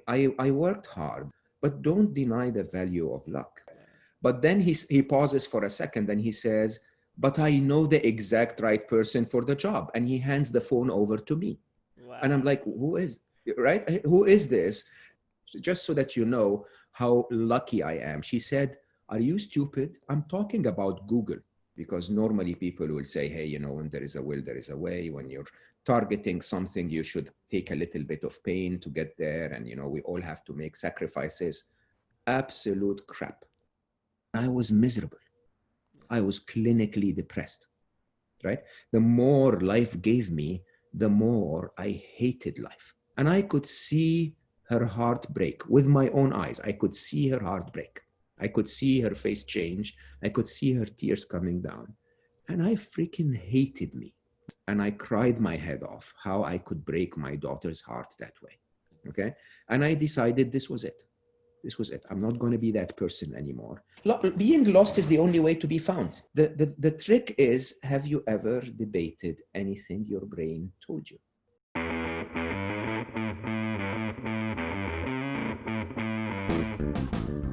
I worked hard, but don't deny the value of luck. But then he pauses for a second and he says, but I know the exact right person for the job. And he hands the phone over to me. And I'm Wow. like, right? Who is this? Just so that you know how lucky I am. She said, are you stupid? I'm talking about Google. Because normally people will say, hey, when there is a will, there is a way. When you're targeting something, you should take a little bit of pain to get there. And, we all have to make sacrifices. Absolute crap. I was miserable. I was clinically depressed, right? The more life gave me, the more I hated life. And I could see her heart break with my own eyes. I could see her heart break. I could see her face change. I could see her tears coming down. And I freaking hated me. And I cried my head off how I could break my daughter's heart that way. Okay. And I decided this was it. This was it. I'm not going to be that person anymore. Being lost is the only way to be found. The trick is, have you ever debated anything your brain told you?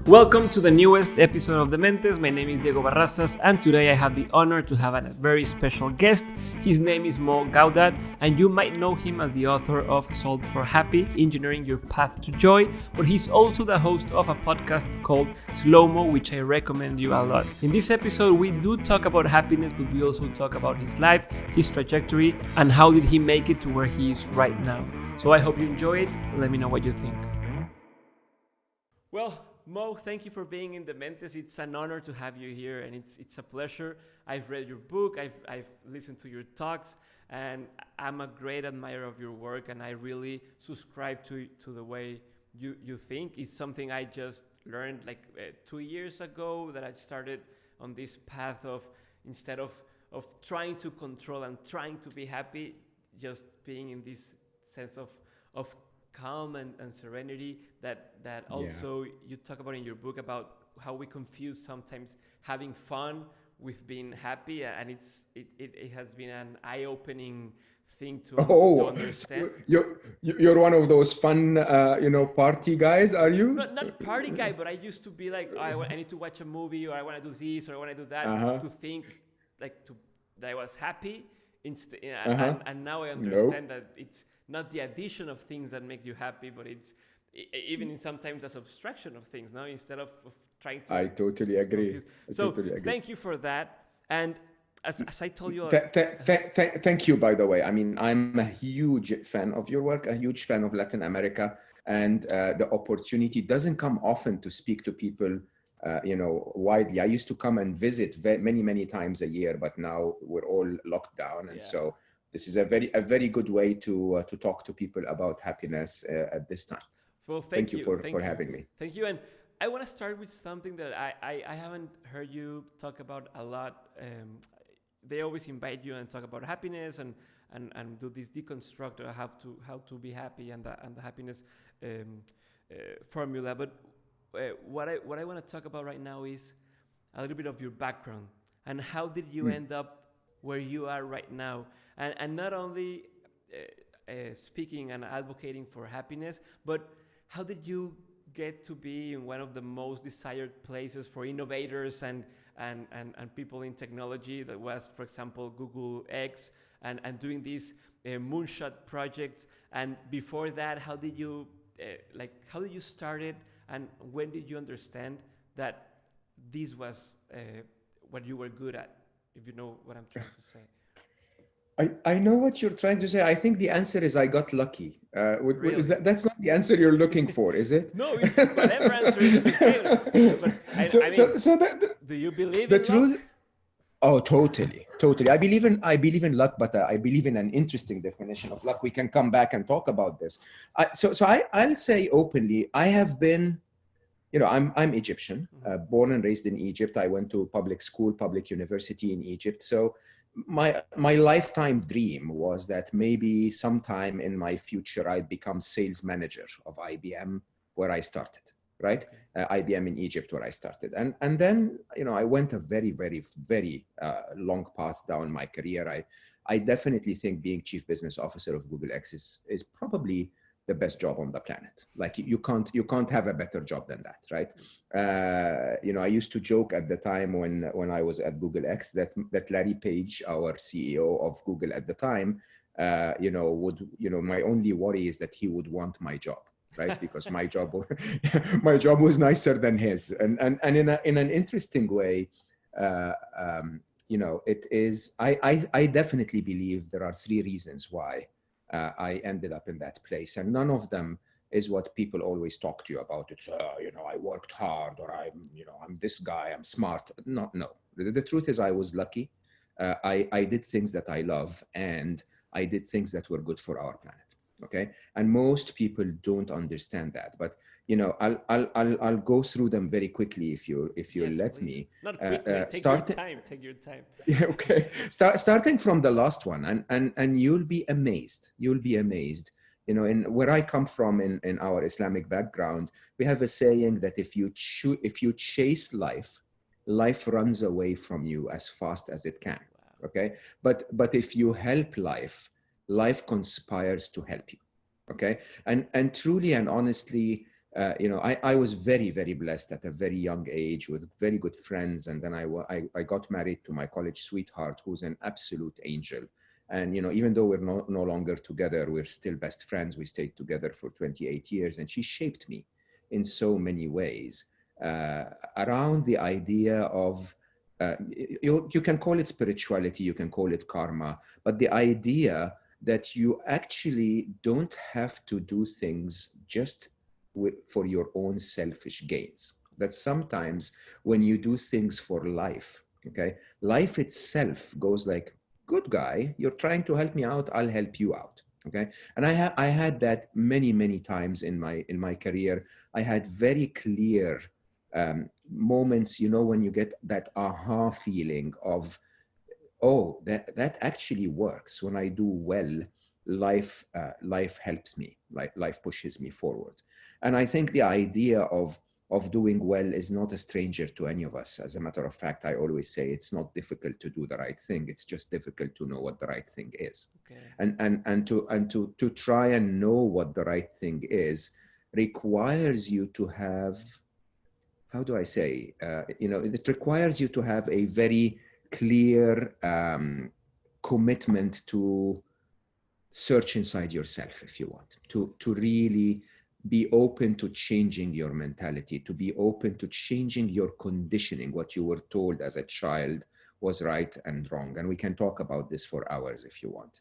Welcome to the newest episode of Dementes. My name is Diego Barrazas, and today I have the honor to have a very special guest. His name is Mo Gawdat, and you might know him as the author of Solve for Happy, Engineering Your Path to Joy, but he's also the host of a podcast called Slow-Mo, which I recommend you a lot. In this episode, we do talk about happiness, but we also talk about his life, his trajectory, and how did he make it to where he is right now. So I hope you enjoy it. Let me know what you think. Well, Mo, thank you for being in Dementes. It's an honor to have you here, and it's a pleasure. I've read your book, I've listened to your talks, and I'm a great admirer of your work, and I really subscribe to the way you think. It's something I just learned like 2 years ago, that I started on this path of, instead of trying to control and trying to be happy, just being in this sense of calm and serenity that also you talk about in your book, about how we confuse sometimes having fun with being happy, and it has been an eye-opening thing to Oh, understand. you're one of those fun, party guys, are you? Not party guy, but I used to be like, oh, I need to watch a movie, or I want to do this, or I want to do that, Uh-huh. to think like that I was happy. Uh-huh. And now I No, understand that it's not the addition of things that make you happy, but it's even in sometimes a subtraction of things. Now, instead of trying I totally to agree. confuse. I So totally agree. thank you for that. And as I told you, Thank you, by the way. I mean, I'm a huge fan of your work, a huge fan of Latin America, and the opportunity doesn't come often to speak to people, widely. I used to come and visit many, many times a year, but now we're all locked down, and yeah. so this is a very good way to talk to people about happiness at this time. Well, Thank thank you you, for having me. thank you. And I want to start with something that I haven't heard you talk about a lot. They always invite you and talk about happiness and do this deconstruct or how to be happy, and the happiness um, formula. But what I want to talk about right now is a little bit of your background, and how did you Mm. end up where you are right now, and not only speaking and advocating for happiness, but how did you get to be in one of the most desired places for innovators and people in technology, that was, for example, Google X, and doing these moonshot projects? And before that, how did you how did you start it, and when did you understand that this was what you were good at, if you know what I'm trying to say? I know what you're trying to say. I think the answer is I got lucky. Is Really? that's not the answer you're looking for, is it? No, it's whatever answer is okay. But so, I mean, so, so the, do you believe the in luck? truth. Oh, totally, totally. I believe in luck, but I believe in an interesting definition of luck. We can come back and talk about this. I'll say openly, I have been, I'm Egyptian, Mm-hmm. born and raised in Egypt. I went to public school, public university in Egypt. So my lifetime dream was that maybe sometime in my future I'd become sales manager of IBM, where I started, right? Okay. IBM in Egypt, where I started, and then I went a very, very, very long path down my career. I definitely think being chief business officer of Google X is probably the best job on the planet. Like you can't have a better job than that, right? I used to joke at the time when I was at Google X that Larry Page, our CEO of Google at the time, my only worry is that he would want my job, right? Because my job was nicer than his, and in an interesting way, it is. I definitely believe there are three reasons why I ended up in that place, and none of them is what people always talk to you about. It's I worked hard, or I'm this guy, I'm smart. No. The truth is I was lucky. I did things that I love, and I did things that were good for our planet. Okay, and most people don't understand that, but I'll go through them very quickly if you Yes, let please. me. Not quickly. Take your time. Yeah, okay. Starting from the last one, and you'll be amazed. You'll be amazed. In where I come from, in our Islamic background, we have a saying that if you chase life, life runs away from you as fast as it can. Wow. Okay, but if you help life, life conspires to help you. Okay, and truly and honestly, I was very, very blessed at a very young age with very good friends. And then I got married to my college sweetheart, who's an absolute angel. And, even though we're no longer together, we're still best friends. We stayed together for 28 years, and she shaped me in so many ways around the idea of, you can call it spirituality, you can call it karma, but the idea that you actually don't have to do things just for your own selfish gains. That sometimes when you do things for life, okay, life itself goes like, good guy, you're trying to help me out, I'll help you out. Okay, and I had that many times in my career. I had very clear moments, when you get that aha feeling of, oh, that actually works. When I do well, life helps me, life pushes me forward. And I think the idea of doing well is not a stranger to any of us. As a matter of fact, I always say it's not difficult to do the right thing. It's just difficult to know what the right thing is. Okay. And to try and know what the right thing is requires you to have, how do I say, it requires you to have a very clear commitment to search inside yourself, if you want, to really be open to changing your mentality, to be open to changing your conditioning, what you were told as a child was right and wrong. And we can talk about this for hours if you want.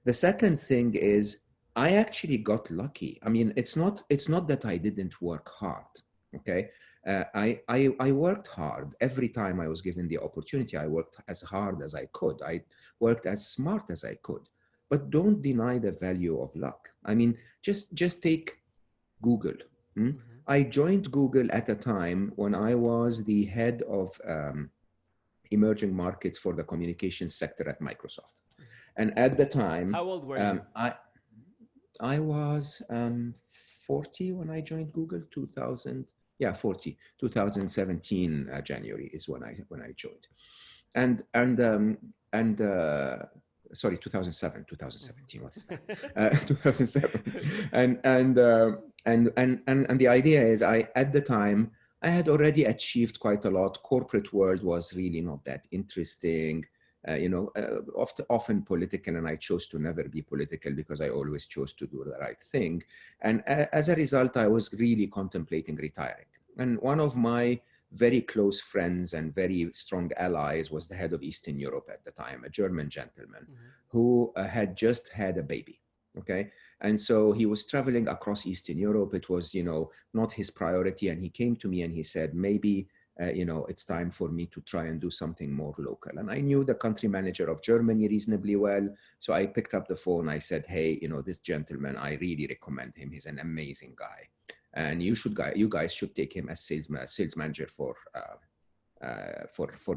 The second thing is, I actually got lucky. I mean, it's not that I didn't work hard, okay? I worked hard. Every time I was given the opportunity, I worked as hard as I could. I worked as smart as I could. But don't deny the value of luck. I mean, just take Google. Mm-hmm. I joined Google at a time when I was the head of emerging markets for the communications sector at Microsoft. And at the time, how old were you? I was 40 when I joined Google. 40. 2017 January is when I joined, and 2017. What is that? 2007. And the idea is, at the time I had already achieved quite a lot. Corporate world was really not that interesting. Often political, and I chose to never be political because I always chose to do the right thing. And as a result, I was really contemplating retiring. And one of my very close friends and very strong allies was the head of Eastern Europe at the time, a German gentleman who had just had a baby. Okay. And so he was traveling across Eastern Europe. It was, not his priority. And he came to me and he said, maybe it's time for me to try and do something more local. And I knew the country manager of Germany reasonably well. So I picked up the phone. I said, hey, this gentleman, I really recommend him. He's an amazing guy. And you guys should take him as sales manager for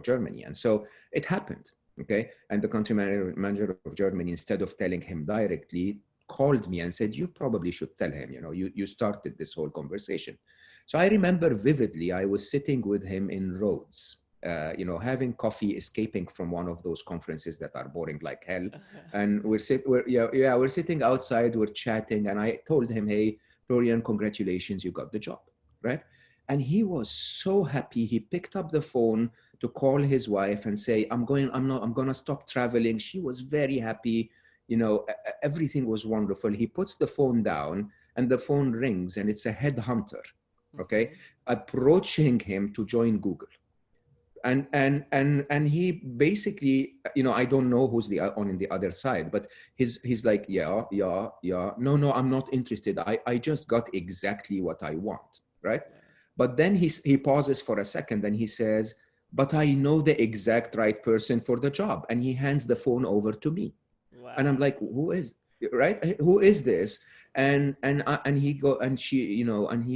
Germany. And so it happened. Okay. And the country manager of Germany, instead of telling him directly, called me and said, you probably should tell him, you started this whole conversation. So I remember vividly, I was sitting with him in Rhodes having coffee, escaping from one of those conferences that are boring like hell. And we're sitting outside, we're chatting. And I told him, hey, Florian, congratulations, you got the job, right? And he was so happy. He picked up the phone to call his wife and say, I'm going to stop traveling. She was very happy. Everything was wonderful. He puts the phone down and the phone rings, and it's a headhunter, okay, approaching him to join Google. And he basically, I don't know who's on the other side, but he's like, yeah, no, I'm not interested. I just got exactly what I want, right? But then he pauses for a second and he says, but I know the exact right person for the job. And he hands the phone over to me. Wow. And I'm like, who is this? And he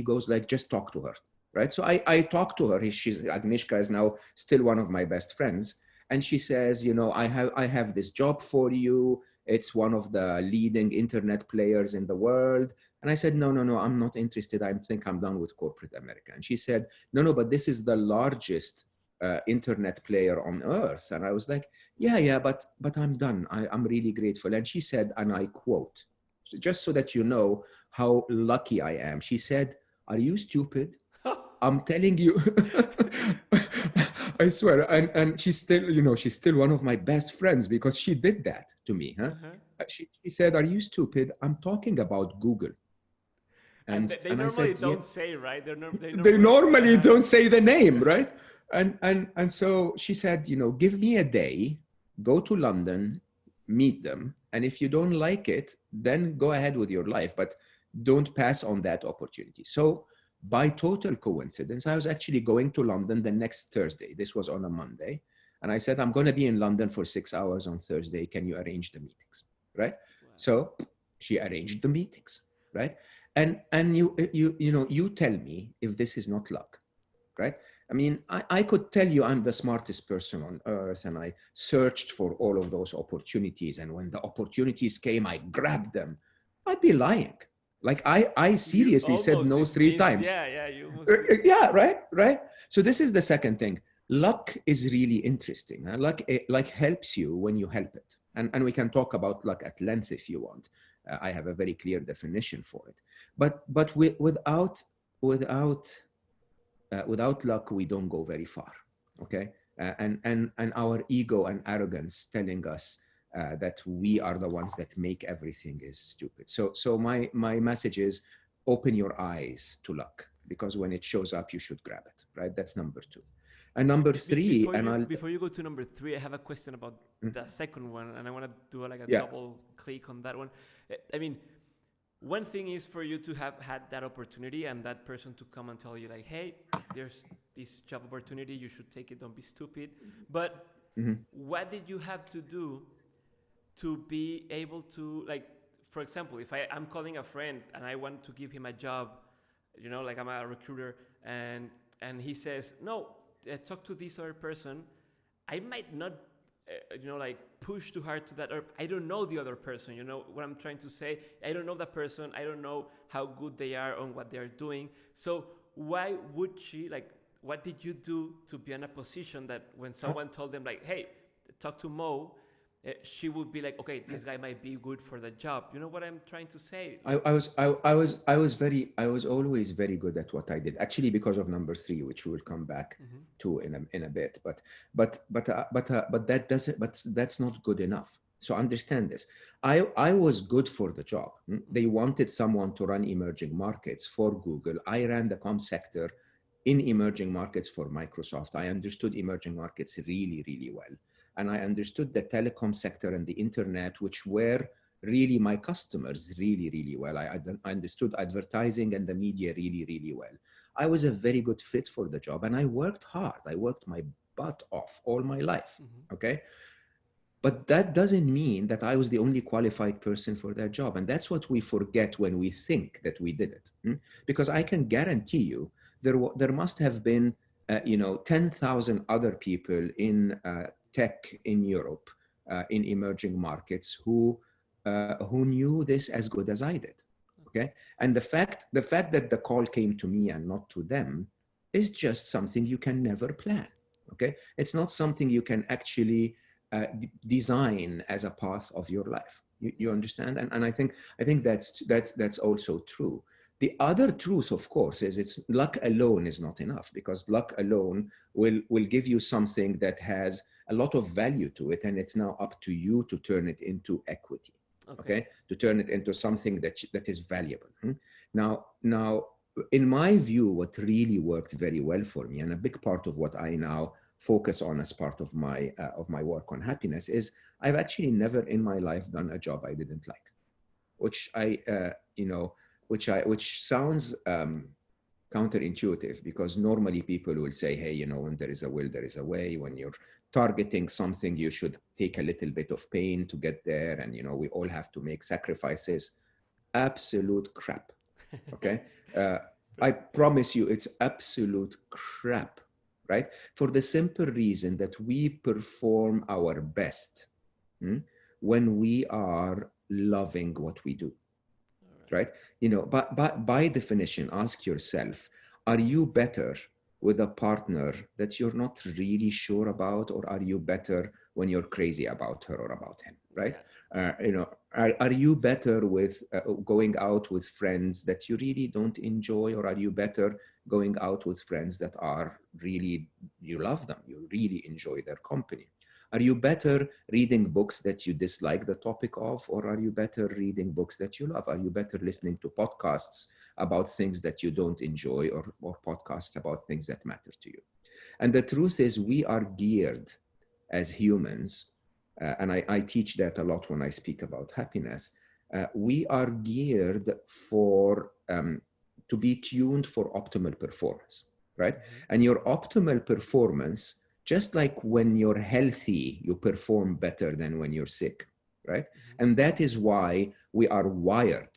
goes like, just talk to her. Right. So I talked to her. Agnieszka is now still one of my best friends. And she says, I have this job for you. It's one of the leading internet players in the world. And I said, no, I'm not interested. I think I'm done with corporate America. And she said, no, but this is the largest internet player on earth. And I was like, yeah, but I'm done. I'm really grateful. And she said, and I quote, just so that you know how lucky I am. She said, are you stupid? I'm telling you, I swear. And she's still one of my best friends because she did that to me. She said, are you stupid? I'm talking about Google. And they normally don't say, right? They normally don't say the name, right? And so she said, give me a day, go to London, meet them. And if you don't like it, then go ahead with your life, but don't pass on that opportunity. So by total coincidence, I was actually going to London the next Thursday. This was on a Monday. And I said, I'm going to be in London for 6 hours on Thursday. Can you arrange the meetings? Right? Wow. So she arranged the meetings, right? And you tell me if this is not luck, right? I mean, I could tell you I'm the smartest person on earth and I searched for all of those opportunities. And when the opportunities came, I grabbed them. I'd be lying. Like I seriously said no 3 times. Yeah, right. So this is the second thing. Luck is really interesting. Luck helps you when you help it. And we can talk about luck at length if you want. I have a very clear definition for it. But without luck, we don't go very far. Okay, and our ego and arrogance telling us that we are the ones that make everything is stupid. So my message is open your eyes to luck, because when it shows up, you should grab it, right? That's number 2. And number 3, before you go to number 3, I have a question about the second one, and I want to do a double click on that one. I mean, one thing is for you to have had that opportunity and that person to come and tell you like, hey, there's this job opportunity, you should take it, don't be stupid. But what did you have to do to be able to, like, for example, if I'm calling a friend and I want to give him a job, like I'm a recruiter, and he says, no, talk to this other person, I might not, like push too hard to that, or I don't know the other person, what I'm trying to say. I don't know that person. I don't know how good they are on what they're doing. So why would she, like, what did you do to be in a position that when someone told them like, hey, talk to Mo, she would be like, okay, this guy might be good for the job. You know what I'm trying to say? I was always very good at what I did, actually, because of number 3, which we will come back to in a bit. But that's not good enough. So understand this. I was good for the job. They wanted someone to run emerging markets for Google. I ran the comm sector in emerging markets for Microsoft. I understood emerging markets really, really well. And I understood the telecom sector and the internet, which were really my customers really, really well. I understood advertising and the media really, really well. I was a very good fit for the job, and I worked hard. I worked my butt off all my life, okay? But that doesn't mean that I was the only qualified person for that job. And that's what we forget when we think that we did it. Because I can guarantee you, there must have been 10,000 other people in tech in Europe, in emerging markets, who knew this as good as I did. Okay, and the fact that the call came to me and not to them is just something you can never plan. Okay, it's not something you can actually design as a path of your life. You understand? And I think that's also true. The other truth, of course, is it's luck alone is not enough, because luck alone will give you something that has a lot of value to it, and it's now up to you to turn it into equity. Okay, to turn it into something that is valuable. Now, in my view, what really worked very well for me, and a big part of what I now focus on as part of my work on happiness, is I've actually never in my life done a job I didn't like, which which sounds counterintuitive, because normally people will say, hey, when there is a will, there is a way. When you're targeting something, you should take a little bit of pain to get there, and we all have to make sacrifices. Absolute crap. Okay. I promise you, it's absolute crap, right? For the simple reason that we perform our best when we are loving what we do, right? But by definition, ask yourself, are you better with a partner that you're not really sure about, or are you better when you're crazy about her or about him, right? Are you better with going out with friends that you really don't enjoy, or are you better going out with friends that are really, you love them, you really enjoy their company? Are you better reading books that you dislike the topic of, or are you better reading books that you love? Are you better listening to podcasts about things that you don't enjoy, or podcasts about things that matter to you? And the truth is, we are geared as humans, and I teach that a lot when I speak about happiness. We are geared to be tuned for optimal performance, right? And your optimal performance, just like when you're healthy, you perform better than when you're sick, right? And that is why we are wired.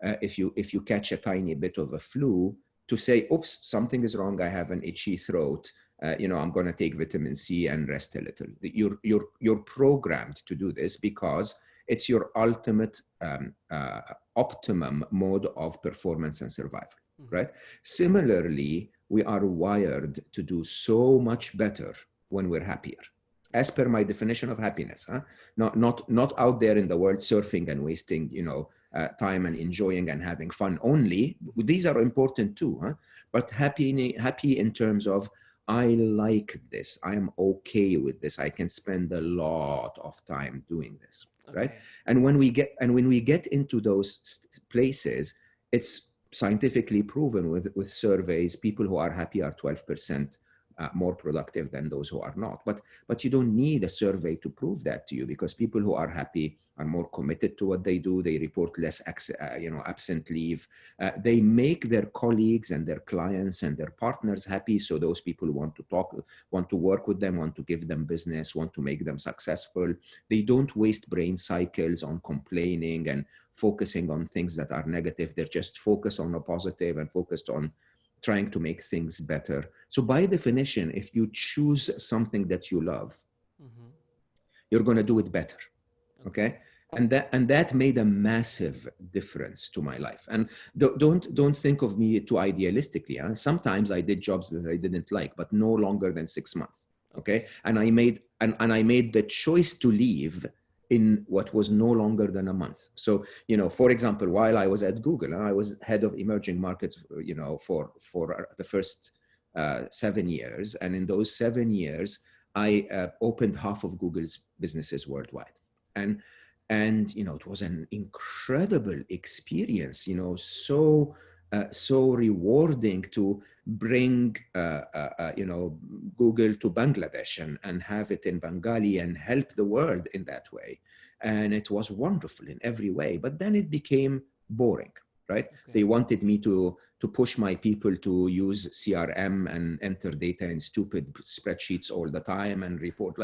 If you catch a tiny bit of a flu, to say, oops, something is wrong, I have an itchy throat, I'm going to take vitamin C and rest a little. You're programmed to do this because it's your ultimate optimum mode of performance and survival, right? Similarly, we are wired to do so much better when we're happier, as per my definition of happiness. Not out there in the world surfing and wasting time and enjoying and having fun only. These are important too, but happy in terms of, I like this, I am okay with this, I can spend a lot of time doing this, right? And when we get into those places, it's scientifically proven with surveys, people who are happy are 12% more productive than those who are not. But you don't need a survey to prove that to you, because people who are happy are more committed to what they do. They report less absent leave. They make their colleagues and their clients and their partners happy, so those people want to work with them, want to give them business, want to make them successful. They don't waste brain cycles on complaining and focusing on things that are negative. They're just focused on the positive and focused on trying to make things better. So by definition, if you choose something that you love, you're going to do it better. Okay. And that made a massive difference to my life. And don't think of me too idealistically. Sometimes I did jobs that I didn't like, but no longer than 6 months. Okay. And I made the choice to leave in what was no longer than a month. So, for example, while I was at Google, I was head of emerging markets, for the first 7 years. And in those 7 years, I opened half of Google's businesses worldwide. And it was an incredible experience, so rewarding to bring, Google to Bangladesh and have it in Bengali and help the world in that way. And it was wonderful in every way, but then it became boring, right? Okay. They wanted me to push my people to use CRM and enter data in stupid spreadsheets all the time and report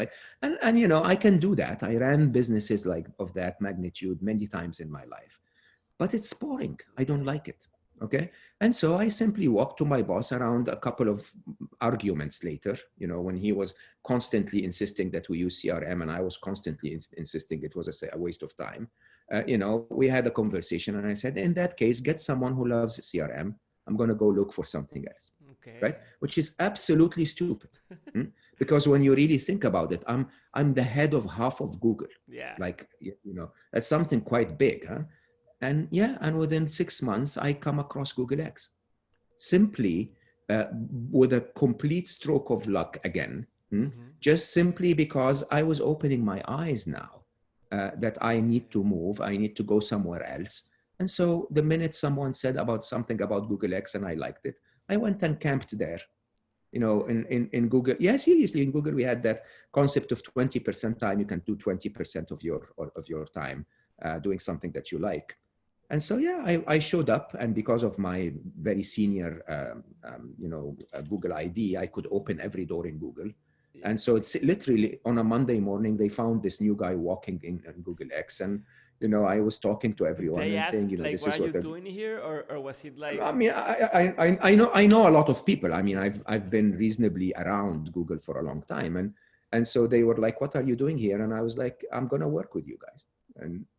and I can do that. I ran businesses of that magnitude many times in my life, but it's boring. I don't like it. Okay. And so I simply walked to my boss around a couple of arguments later, when he was constantly insisting that we use CRM and I was constantly insisting it was a waste of time. We had a conversation and I said, in that case, get someone who loves CRM. I'm going to go look for something else. Okay. Right? Which is absolutely stupid. Because when you really think about it, I'm the head of half of Google. Yeah. Like, that's something quite big, huh? And and within 6 months, I come across Google X, simply with a complete stroke of luck again, just simply because I was opening my eyes now that I need to move, I need to go somewhere else. And so the minute someone said about something about Google X and I liked it, I went and camped there. In Google, seriously, in Google, we had that concept of 20% time. You can do 20% of your time doing something that you like. And so, I showed up, and because of my very senior, Google ID, I could open every door in Google. And so it's literally on a Monday morning, they found this new guy walking in Google X, and I was talking to everyone They and asked, saying, like, this what is are what you doing here, or was it like? I mean, I know a lot of people. I mean, I've been reasonably around Google for a long time, and so they were like, "What are you doing here?" And I was like, "I'm gonna work with you guys,"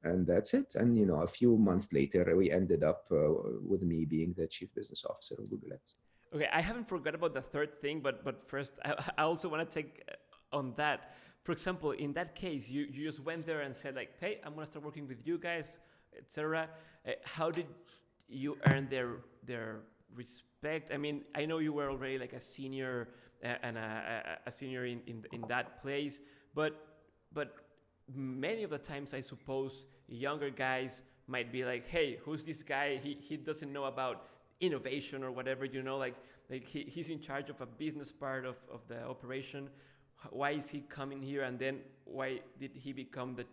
and that's it. And a few months later, we ended up with me being the chief business officer of Google Ads. Okay, I haven't forgot about the third thing, but first, I also want to take on that. For example, in that case, you just went there and said, like, "Hey, I'm gonna start working with you guys, etc." How did you earn their respect? I mean, I know you were already like a senior and a senior in that place, but many of the times, I suppose younger guys might be like, "Hey, who's this guy? He doesn't know about innovation or whatever, like he's in charge of a business part of the operation. Why is he coming here? And then why did he become the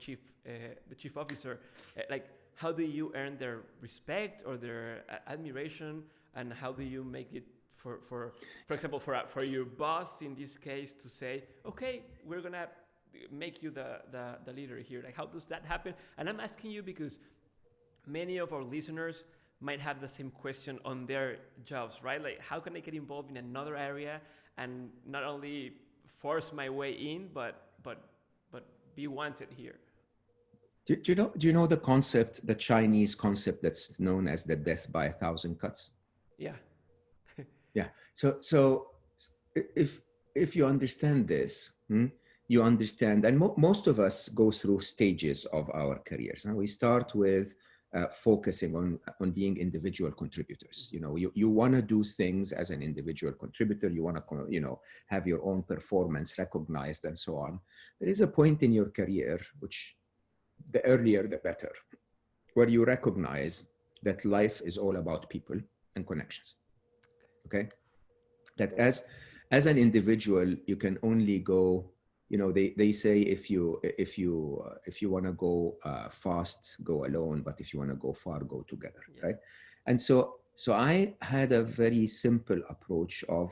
chief officer?" Like, how do you earn their respect or their admiration, and how do you make it for example, for your boss in this case to say, "Okay, we're gonna make you the leader here"? Like, how does that happen? And I'm asking you because many of our listeners might have the same question on their jobs, right? Like, how can I get involved in another area and not only force my way in, but be wanted here? Do you know the concept, the Chinese concept that's known as the death by 1,000 cuts? Yeah. Yeah. So if you understand this, you understand, and most of us go through stages of our careers. And we start with focusing on being individual contributors. You want to do things as an individual contributor. You want to, have your own performance recognized and so on. There is a point in your career, which the earlier the better, where you recognize that life is all about people and connections. Okay, that as an individual, you can only go. They say if you want to go fast, go alone, but if you want to go far, go together, right? And so I had a very simple approach of,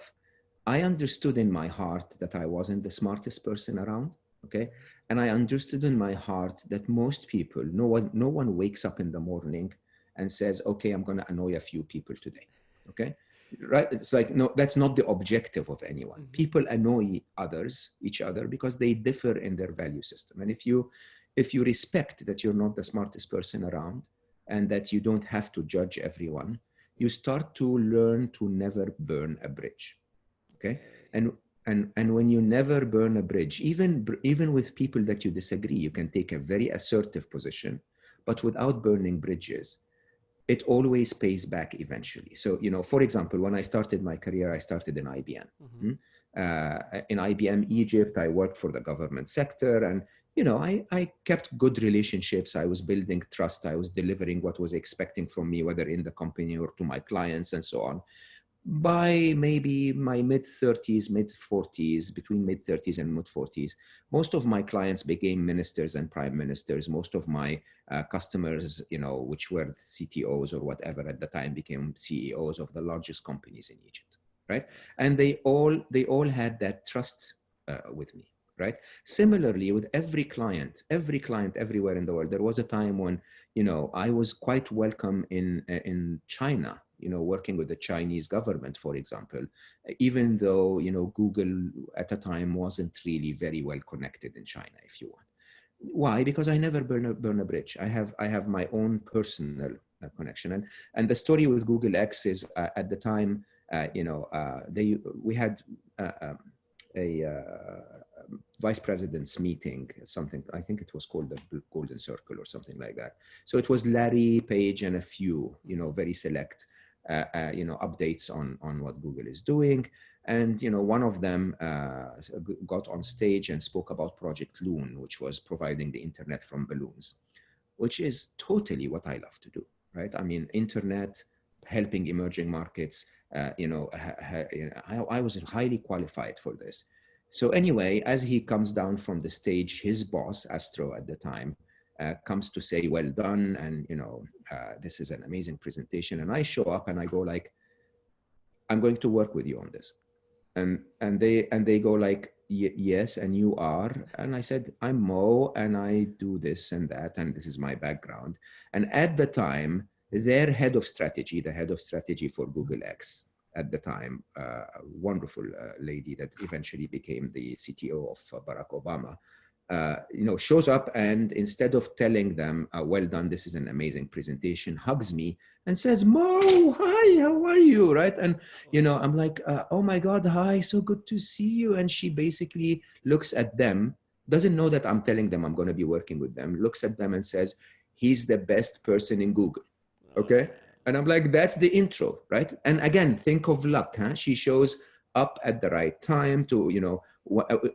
I understood in my heart that I wasn't the smartest person around, okay? And I understood in my heart that most people, no one wakes up in the morning and says, "Okay, I'm going to annoy a few people today," okay? Right? It's like, no, that's not the objective of anyone. Mm-hmm. People annoy each other because they differ in their value system. And if you respect that you're not the smartest person around and that you don't have to judge everyone, you start to learn to never burn a bridge. Okay? And when you never burn a bridge, even with people that you disagree, you can take a very assertive position, but without burning bridges, it always pays back eventually. So, for example, when I started my career, I started in IBM. Mm-hmm. In IBM Egypt, I worked for the government sector, and I kept good relationships. I was building trust. I was delivering what was expecting from me, whether in the company or to my clients and so on. By maybe my mid-30s, mid-40s, between mid-30s and mid-40s, most of my clients became ministers and prime ministers. Most of my customers, which were CTOs or whatever at the time, became CEOs of the largest companies in Egypt, right? And they all had that trust with me, right? Similarly, with every client everywhere in the world, there was a time when, I was quite welcome in China, working with the Chinese government, for example, even though, Google at the time wasn't really very well connected in China, if you want. Why? Because I never burn a bridge. I have my own personal connection. And the story with Google X is at the time, we had vice president's meeting, something, I think it was called the Golden Circle or something like that. So it was Larry Page and a few, very select, updates on what Google is doing. And, one of them got on stage and spoke about Project Loon, which was providing the internet from balloons, which is totally what I love to do, right? I mean, internet, helping emerging markets, I was highly qualified for this. So anyway, as he comes down from the stage, his boss, Astro at the time, comes to say, well done. And, this is an amazing presentation. And I show up and I go like, I'm going to work with you on this. And they go like, yes, and you are. And I said, I'm Mo, and I do this and that, and this is my background. And at the time, their head of strategy, the head of strategy for Google X at the time, a wonderful lady that eventually became the CTO of Barack Obama, shows up, and instead of telling them, well done, this is an amazing presentation, hugs me and says, Mo, hi, how are you? Right. And, I'm like, oh my God, hi, so good to see you. And she basically looks at them, doesn't know that I'm telling them I'm going to be working with them, looks at them and says, he's the best person in Google. Okay. And I'm like, that's the intro, right? And again, think of luck, huh? She shows up at the right time to,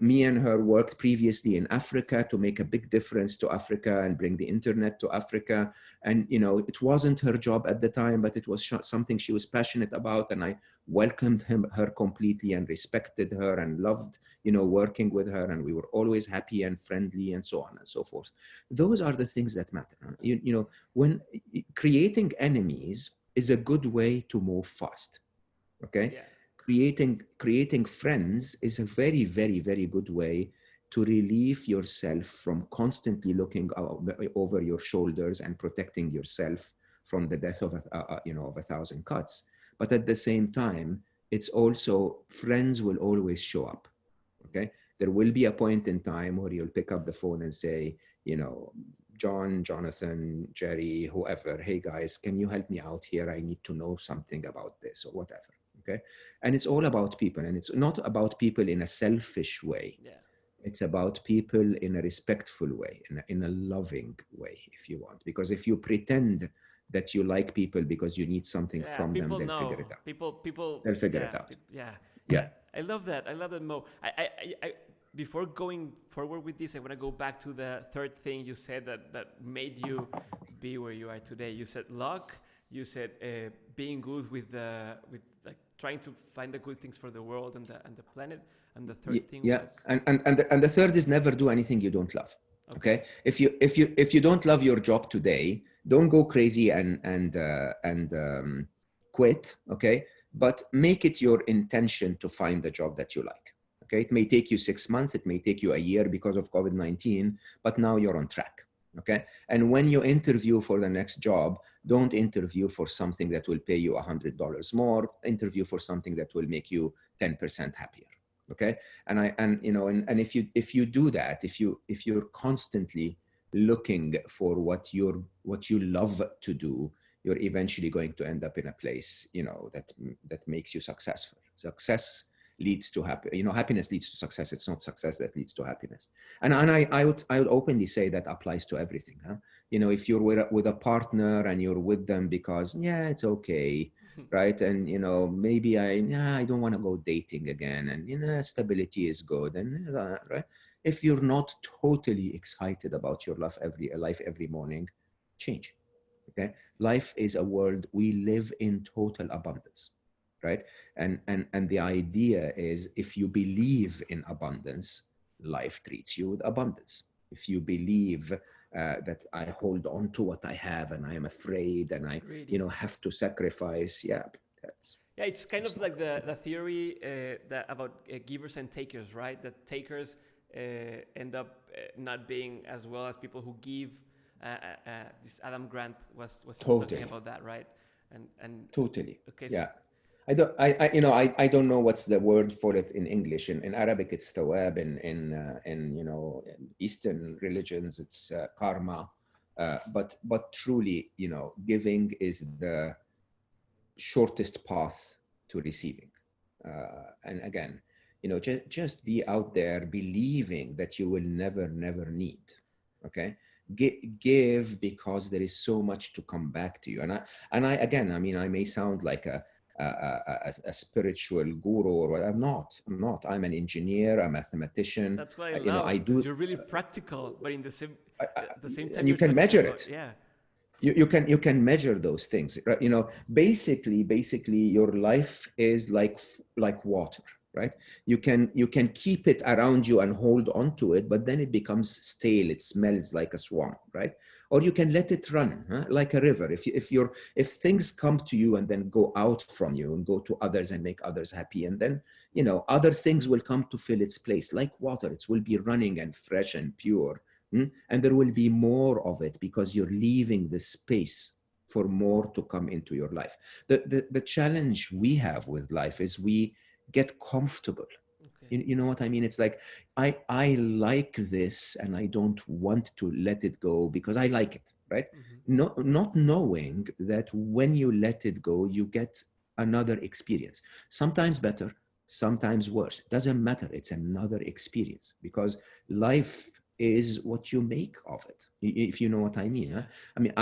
me and her worked previously in Africa to make a big difference to Africa and bring the internet to Africa. And, it wasn't her job at the time, but it was something she was passionate about. And I welcomed her completely and respected her and loved, working with her. And we were always happy and friendly and so on and so forth. Those are the things that matter. Huh? When creating enemies is a good way to move fast. Okay. Yeah. Creating friends is a very, very, very good way to relieve yourself from constantly looking over your shoulders and protecting yourself from the death of of 1,000 cuts. But at the same time, it's also, friends will always show up. Okay, there will be a point in time where you'll pick up the phone and say, John, Jonathan, Jerry, whoever, hey guys, can you help me out here? I need to know something about this or whatever. Okay. And it's all about people, and it's not about people in a selfish way. Yeah. It's about people in a respectful way, in a loving way, if you want. Because if you pretend that you like people because you need something from them, they'll figure it out. They'll figure it out. Yeah. I love that. Mo. I before going forward with this, I want to go back to the third thing you said that made you be where you are today. You said luck. You said being good with like trying to find the good things for the world and the planet. And the third thing was, and the third is never do anything you don't love. Okay. If you don't love your job today, don't go crazy and quit. Okay. But make it your intention to find the job that you like. Okay. It may take you 6 months. It may take you a year because of COVID-19, but now you're on track. Okay. And when you interview for the next job, don't interview for something that will pay you $100 more. Interview for something that will make you 10% happier. Okay. And if you do that, if you're constantly looking for what you love to do, you're eventually going to end up in a place, that makes you successful. Success leads to happiness leads to success. It's not success that leads to happiness. And I would openly say that applies to everything. Huh? If you're with a partner and you're with them because, it's okay, right? And, maybe I don't want to go dating again. And, stability is good. And, right? If you're not totally excited about your life every morning, change. Okay. Life is a world we live in total abundance. Right. And the idea is, if you believe in abundance, life treats you with abundance. If you believe that I hold on to what I have and I am afraid and I, have to sacrifice. It's kind of like the theory that about givers and takers, right? That takers end up not being as well as people who give. This Adam Grant was totally talking about that, right? And totally. Okay. So yeah. I don't know what's the word for it in English. In Arabic, it's thawab. In Eastern religions, it's karma. But truly, giving is the shortest path to receiving. And again, just be out there believing that you will never need. Okay. Give, because there is so much to come back to you. And I again, I mean, I may sound like a spiritual guru or what. I'm not. I'm an engineer, a mathematician. That's what I I love, because do, you're really practical, but in the same at the same time and you you're can talking measure about, it. yeah. You can measure those things, right? Basically your life is like water, right? You can keep it around you and hold on to it, but then it becomes stale. It smells like a swamp, right? Or you can let it run, huh? Like a river. If things come to you and then go out from you and go to others and make others happy, and then other things will come to fill its place, like water. It will be running and fresh and pure. And there will be more of it because you're leaving the space for more to come into your life. The challenge we have with life is we get comfortable. Okay. You know what I mean? It's like, I like this and I don't want to let it go because I like it, right? Not knowing that when you let it go, you get another experience. Sometimes better, sometimes worse. It doesn't matter. It's another experience, because life is what you make of it, if you know what I mean. Huh? I mean,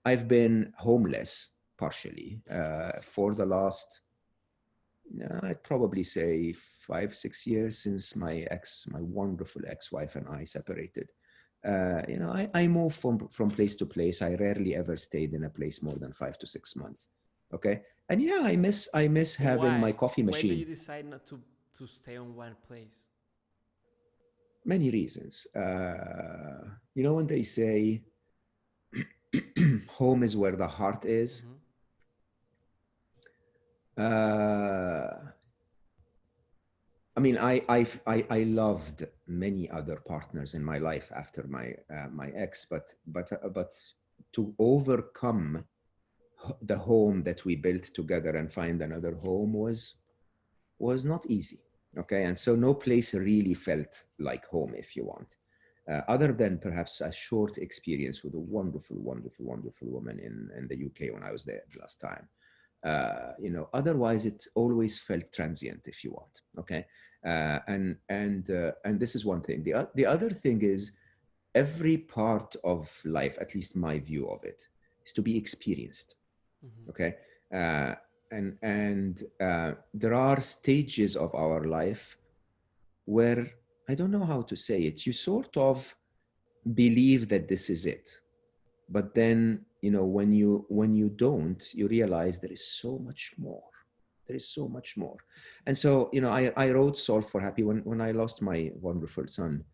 I've been homeless partially for the last, I'd probably say 5-6 years, since my wonderful ex-wife and I separated. I move from place to place. I rarely ever stayed in a place more than 5 to 6 months. Okay. And yeah, I miss having my coffee machine. Why do you decide not to stay on one place? Many reasons. When they say home is where the heart is, I mean, I loved many other partners in my life after my ex, but to overcome the home that we built together and find another home was not easy. Okay, and so no place really felt like home, if you want, other than perhaps a short experience with a wonderful woman in the UK when I was there the last time. Otherwise it always felt transient, if you want. Okay, and this is one thing. The other thing is, every part of life, at least my view of it, is to be experienced. Okay. And there are stages of our life where, I don't know how to say it, you sort of believe that this is it, but then when you don't, you realize there is so much more. And so I wrote Solve for Happy when I lost my wonderful son.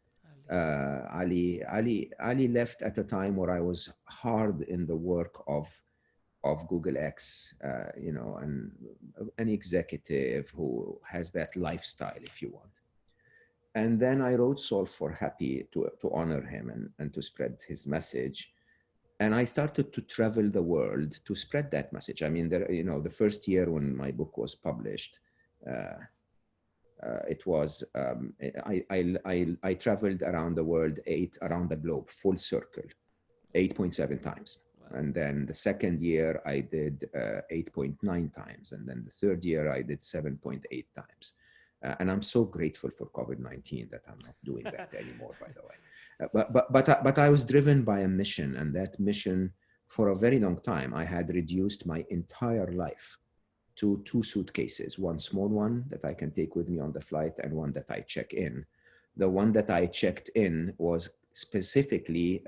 Ali left at a time where I was hard in the work of Google X, and an executive who has that lifestyle, if you want. And then I wrote Solve for Happy to honor him and to spread his message. And I started to travel the world to spread that message. I mean, the first year when my book was published, it was, I traveled around the world, around the globe, full circle, 8.7 times. And then the second year I did 8.9 times. And then the third year I did 7.8 times. And I'm so grateful for COVID-19 that I'm not doing that anymore, by the way. But I was driven by a mission, and that mission, for a very long time, I had reduced my entire life to 2 suitcases, one small one that I can take with me on the flight and one that I check in. The one that I checked in was specifically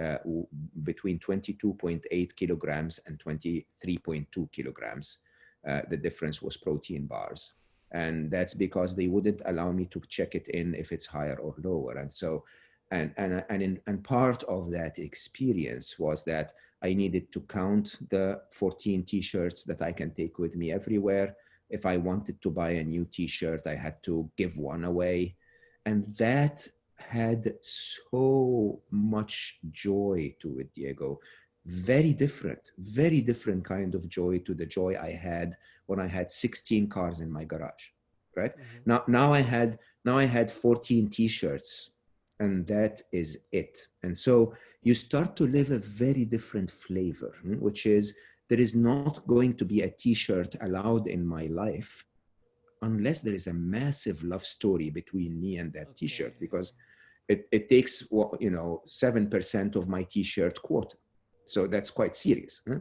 between 22.8 kilograms and 23.2 kilograms. The difference was protein bars. And that's because they wouldn't allow me to check it in if it's higher or lower. And so, and part of that experience was that I needed to count the 14 t-shirts that I can take with me everywhere. If I wanted to buy a new t-shirt, I had to give one away. And that had so much joy to it, Diego. Very different kind of joy to the joy I had when I had 16 cars in my garage, right? Now I had 14 t-shirts, and that is it. And so you start to live a very different flavor, which is, there is not going to be a t-shirt allowed in my life unless there is a massive love story between me and that Okay. t-shirt, because it takes, 7% of my t-shirt quota. So that's quite serious. Huh?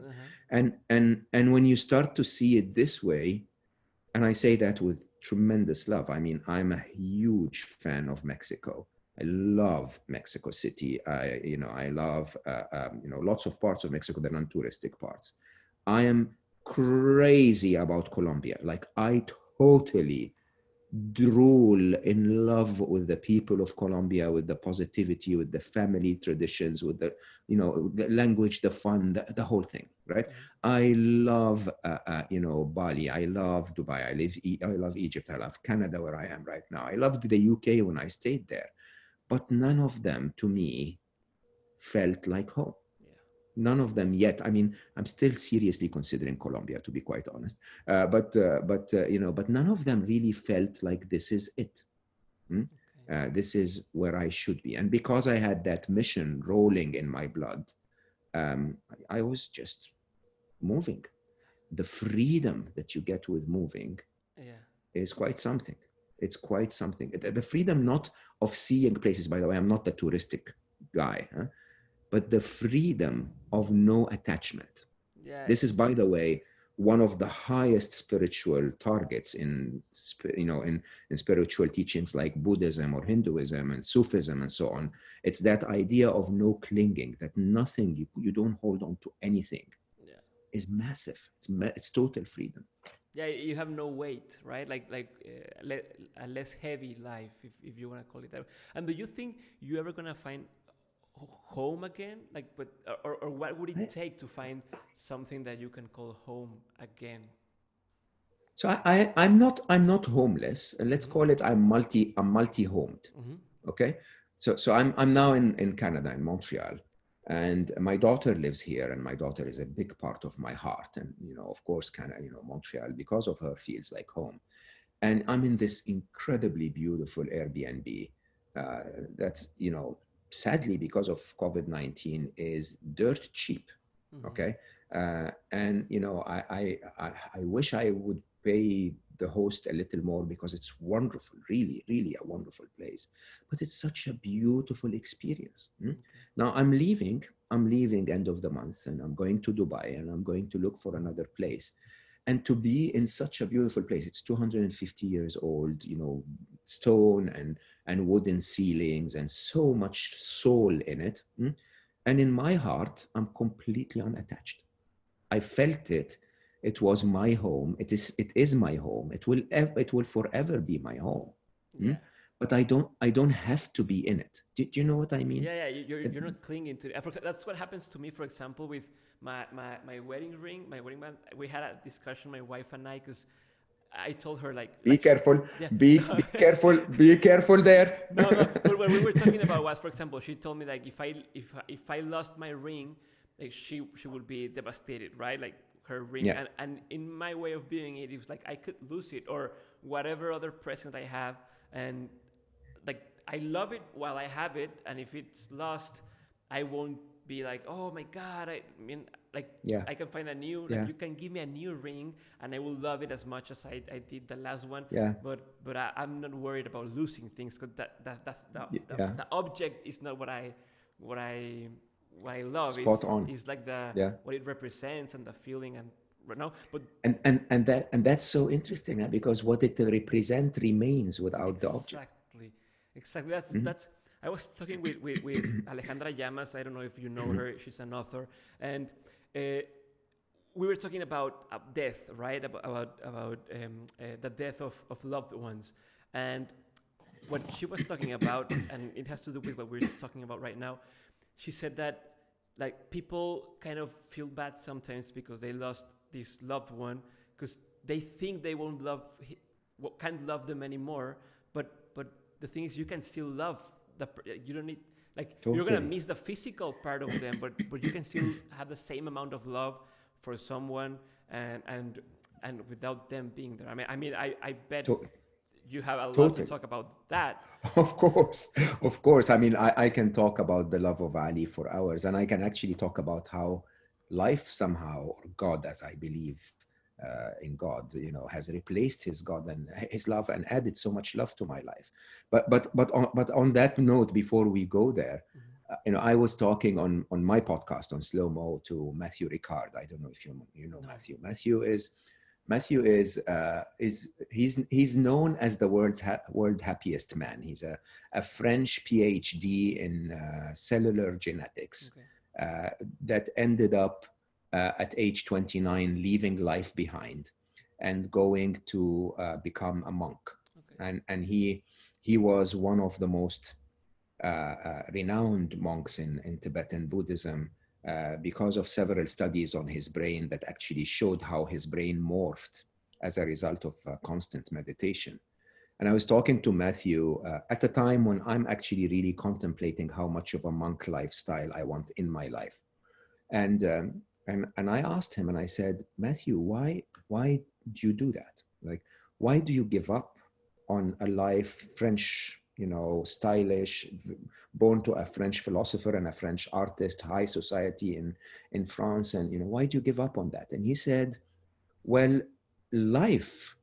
And when you start to see it this way, and I say that with tremendous love. I mean, I'm a huge fan of Mexico. I love Mexico City. I love, lots of parts of Mexico, the non-touristic parts. I am crazy about Colombia. Like, I totally drool in love with the people of Colombia, with the positivity, with the family traditions, with the language, the fun, the whole thing, right? I love Bali. I love Dubai. I love Egypt. I love Canada, where I am right now. I loved the UK when I stayed there, but none of them to me felt like home. None of them yet. I mean, I'm still seriously considering Colombia, to be quite honest. But none of them really felt like this is it. This is where I should be. And because I had that mission rolling in my blood, I was just moving. The freedom that you get with moving is quite something. It's quite something. The freedom not of seeing places, by the way, I'm not the touristic guy, huh? But the freedom of no attachment. This is, by the way, one of the highest spiritual targets in spiritual teachings like Buddhism or Hinduism and Sufism and so on. It's that idea of no clinging, that nothing, you don't hold on to anything, is massive. It's total freedom. Yeah, you have no weight, right? Like a less heavy life, if you want to call it that. And do you think you're ever gonna find home again? Like, but or what would it take to find something that you can call home again? So I'm not homeless, and let's call it I'm multi-homed. Okay, so I'm now in Canada, in Montreal, and my daughter lives here, and my daughter is a big part of my heart, and of course, Montreal, because of her, feels like home. And I'm in this incredibly beautiful Airbnb that's sadly, because of COVID-19, is dirt cheap. Okay. And I wish I would pay the host a little more, because it's wonderful, really, really a wonderful place. But it's such a beautiful experience. Now I'm leaving end of the month, and I'm going to Dubai, and I'm going to look for another place. And to be in such a beautiful place, it's 250 years old, stone and wooden ceilings, and so much soul in it. And in my heart, I'm completely unattached. I felt it. It was my home. It is my home. It will forever be my home. But I don't have to be in it. Do you know what I mean? Yeah. You're not clinging to it. That's what happens to me, for example, with my wedding ring, my wedding band. We had a discussion, my wife and I, because I told her be careful, be careful there. No. But what we were talking about was, for example, she told me if I lost my ring, like she would be devastated, right? Like her ring, and in my way of being it was like I could lose it, or whatever other present I have, and like I love it while I have it, and if it's lost, I won't be like, oh my God, I can find a new, like you can give me a new ring and I will love it as much as I did the last one. But I'm not worried about losing things, because the object is not what I love. Spot on. Is like what it represents and the feeling and but and that's so interesting, because what it represents remains without the object. Exactly. That's. I was talking with Alejandra Llamas. I don't know if you know her. She's an author, and we were talking about death, right? About the death of loved ones, and what she was talking about, and it has to do with what we're talking about right now. She said that like people kind of feel bad sometimes because they lost this loved one, because they think they won't can't love them anymore. But the thing is, you can still love you don't need, like, totally. You're gonna miss the physical part of them, but you can still have the same amount of love for someone, and without them being there. I bet you have a lot to talk about that. Of course. I mean, I can talk about the love of Ali for hours, and I can actually talk about how life somehow, or God, as I believe, in God, has replaced his God and his love and added so much love to my life. But on that note, before we go there, I was talking on my podcast on Slow Mo to Matthew Ricard. I don't know if you know No. Matthew. Matthew is he's known as the world happiest man. He's a French PhD in cellular genetics that ended up at age 29 leaving life behind and going to become a monk. And he was one of the most renowned monks in Tibetan Buddhism because of several studies on his brain that actually showed how his brain morphed as a result of constant meditation. And I was talking to Matthew at a time when I'm actually really contemplating how much of a monk lifestyle I want in my life. And I asked him, and I said, Matthew, why do you do that? Like, why do you give up on a life, French, stylish, born to a French philosopher and a French artist, high society in France, and why do you give up on that? And he said, well, life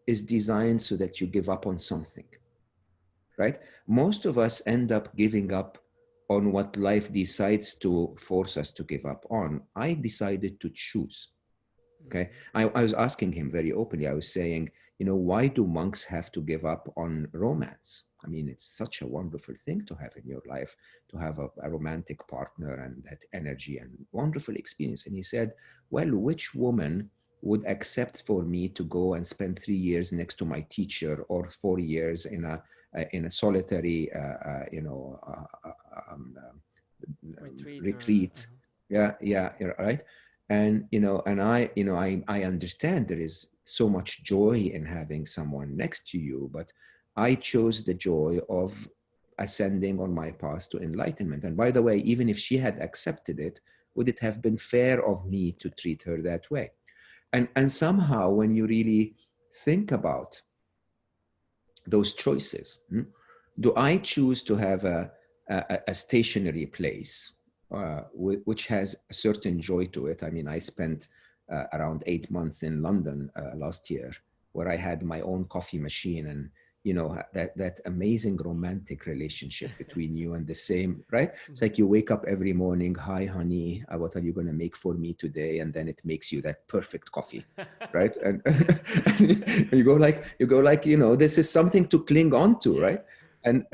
is designed so that you give up on something, right? Most of us end up giving up on what life decides to force us to give up on. I decided to choose. Okay. I was asking him very openly. I was saying, why do monks have to give up on romance? I mean, it's such a wonderful thing to have in your life, to have a romantic partner and that energy and wonderful experience. And he said, well, which woman would accept for me to go and spend 3 years next to my teacher, or 4 years in a solitary, retreat? Yeah, right. And I understand there is so much joy in having someone next to you, but I chose the joy of ascending on my path to enlightenment. And by the way, even if she had accepted it, would it have been fair of me to treat her that way? And somehow, when you really think about those choices, do I choose to have a stationary place which has a certain joy to it? I mean, I spent around 8 months in London last year, where I had my own coffee machine, and that amazing romantic relationship between you and the same, right? It's like you wake up every morning, hi honey, what are you going to make for me today? And then it makes you that perfect coffee, right? And you go like this is something to cling on to, right? And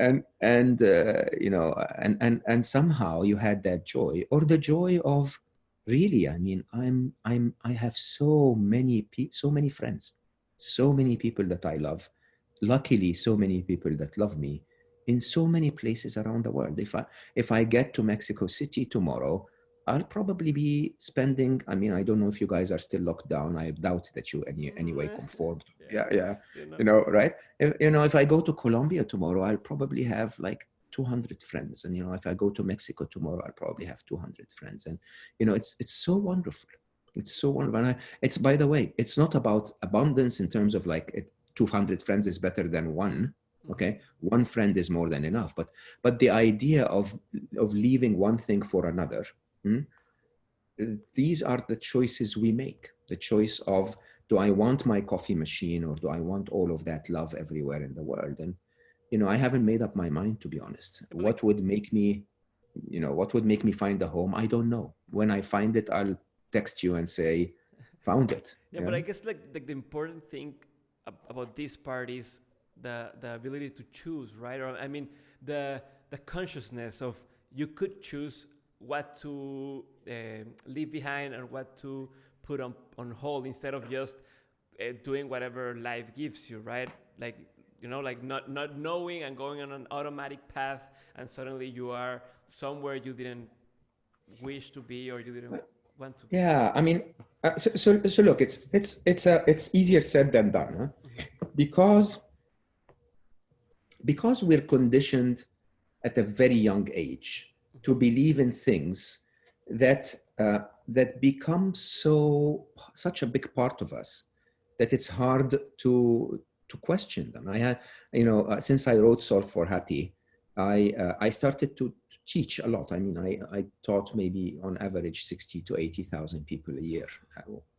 somehow you had that joy, or the joy of really, I mean, I have so many friends, so many people that I love. Luckily, so many people that love me in so many places around the world. If I get to Mexico City tomorrow, I'll probably be spending, I mean, I don't know if you guys are still locked down. I doubt that you anyway conformed. Yeah. Right? If I go to Colombia tomorrow, I'll probably have like 200 friends. And, if I go to Mexico tomorrow, I'll probably have 200 friends. And, it's so wonderful. It's so wonderful. And it's, by the way, it's not about abundance in terms of like 200 friends is better than one. Okay. One friend is more than enough. But the idea of leaving one thing for another, these are the choices we make. The choice of, do I want my coffee machine, or do I want all of that love everywhere in the world? And, I haven't made up my mind, to be honest. What would make me find a home? I don't know. When I find it, I'll text you and say, found it. But I guess like the important thing about this part is the ability to choose, right? Or I mean, the consciousness of, you could choose what to leave behind and what to put on hold, instead of just doing whatever life gives you, right? Like, like not knowing and going on an automatic path, and suddenly you are somewhere you didn't wish to be, or you didn't want to be. Yeah, I mean, so look, it's easier said than done, huh? Because we're conditioned at a very young age to believe in things that become such a big part of us that it's hard to question them. I had, since I wrote Solve for Happy, I started to teach a lot. I mean, I taught maybe on average 60 to 80,000 people a year,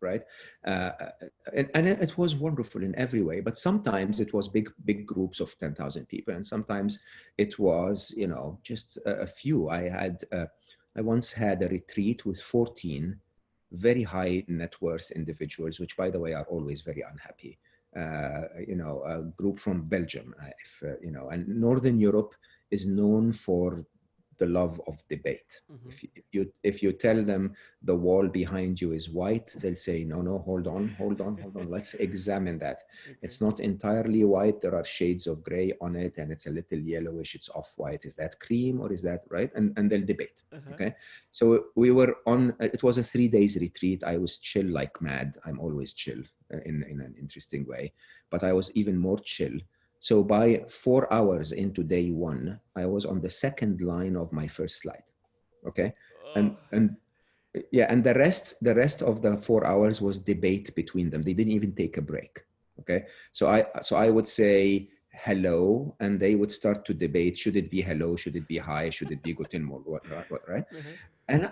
right? And it was wonderful in every way, but sometimes it was big groups of 10,000 people. And sometimes it was, you know, just a few. I once had a retreat with 14 very high net worth individuals, which by the way, are always very unhappy. You know, a group from Belgium, you know, and Northern Europe is known for the love of debate. Mm-hmm. If you tell them the wall behind you is white, they'll say, no, hold on. Let's examine that. Okay. It's not entirely white. There are shades of gray on it, and it's a little yellowish. It's off-white. Is that cream or is that right? And they'll debate. Okay. So we were on. It was a 3 days retreat. I was chill like mad. I'm always chill in an interesting way, but I was even more chill. So by 4 hours into day one, I was on the second line of my first slide. Okay. And yeah, and the rest of the 4 hours was debate between them. They didn't even take a break. Okay. So I would say hello, and they would start to debate. Should it be hello? Should it be hi? Should it be guten Morgen? What, right? Mm-hmm. And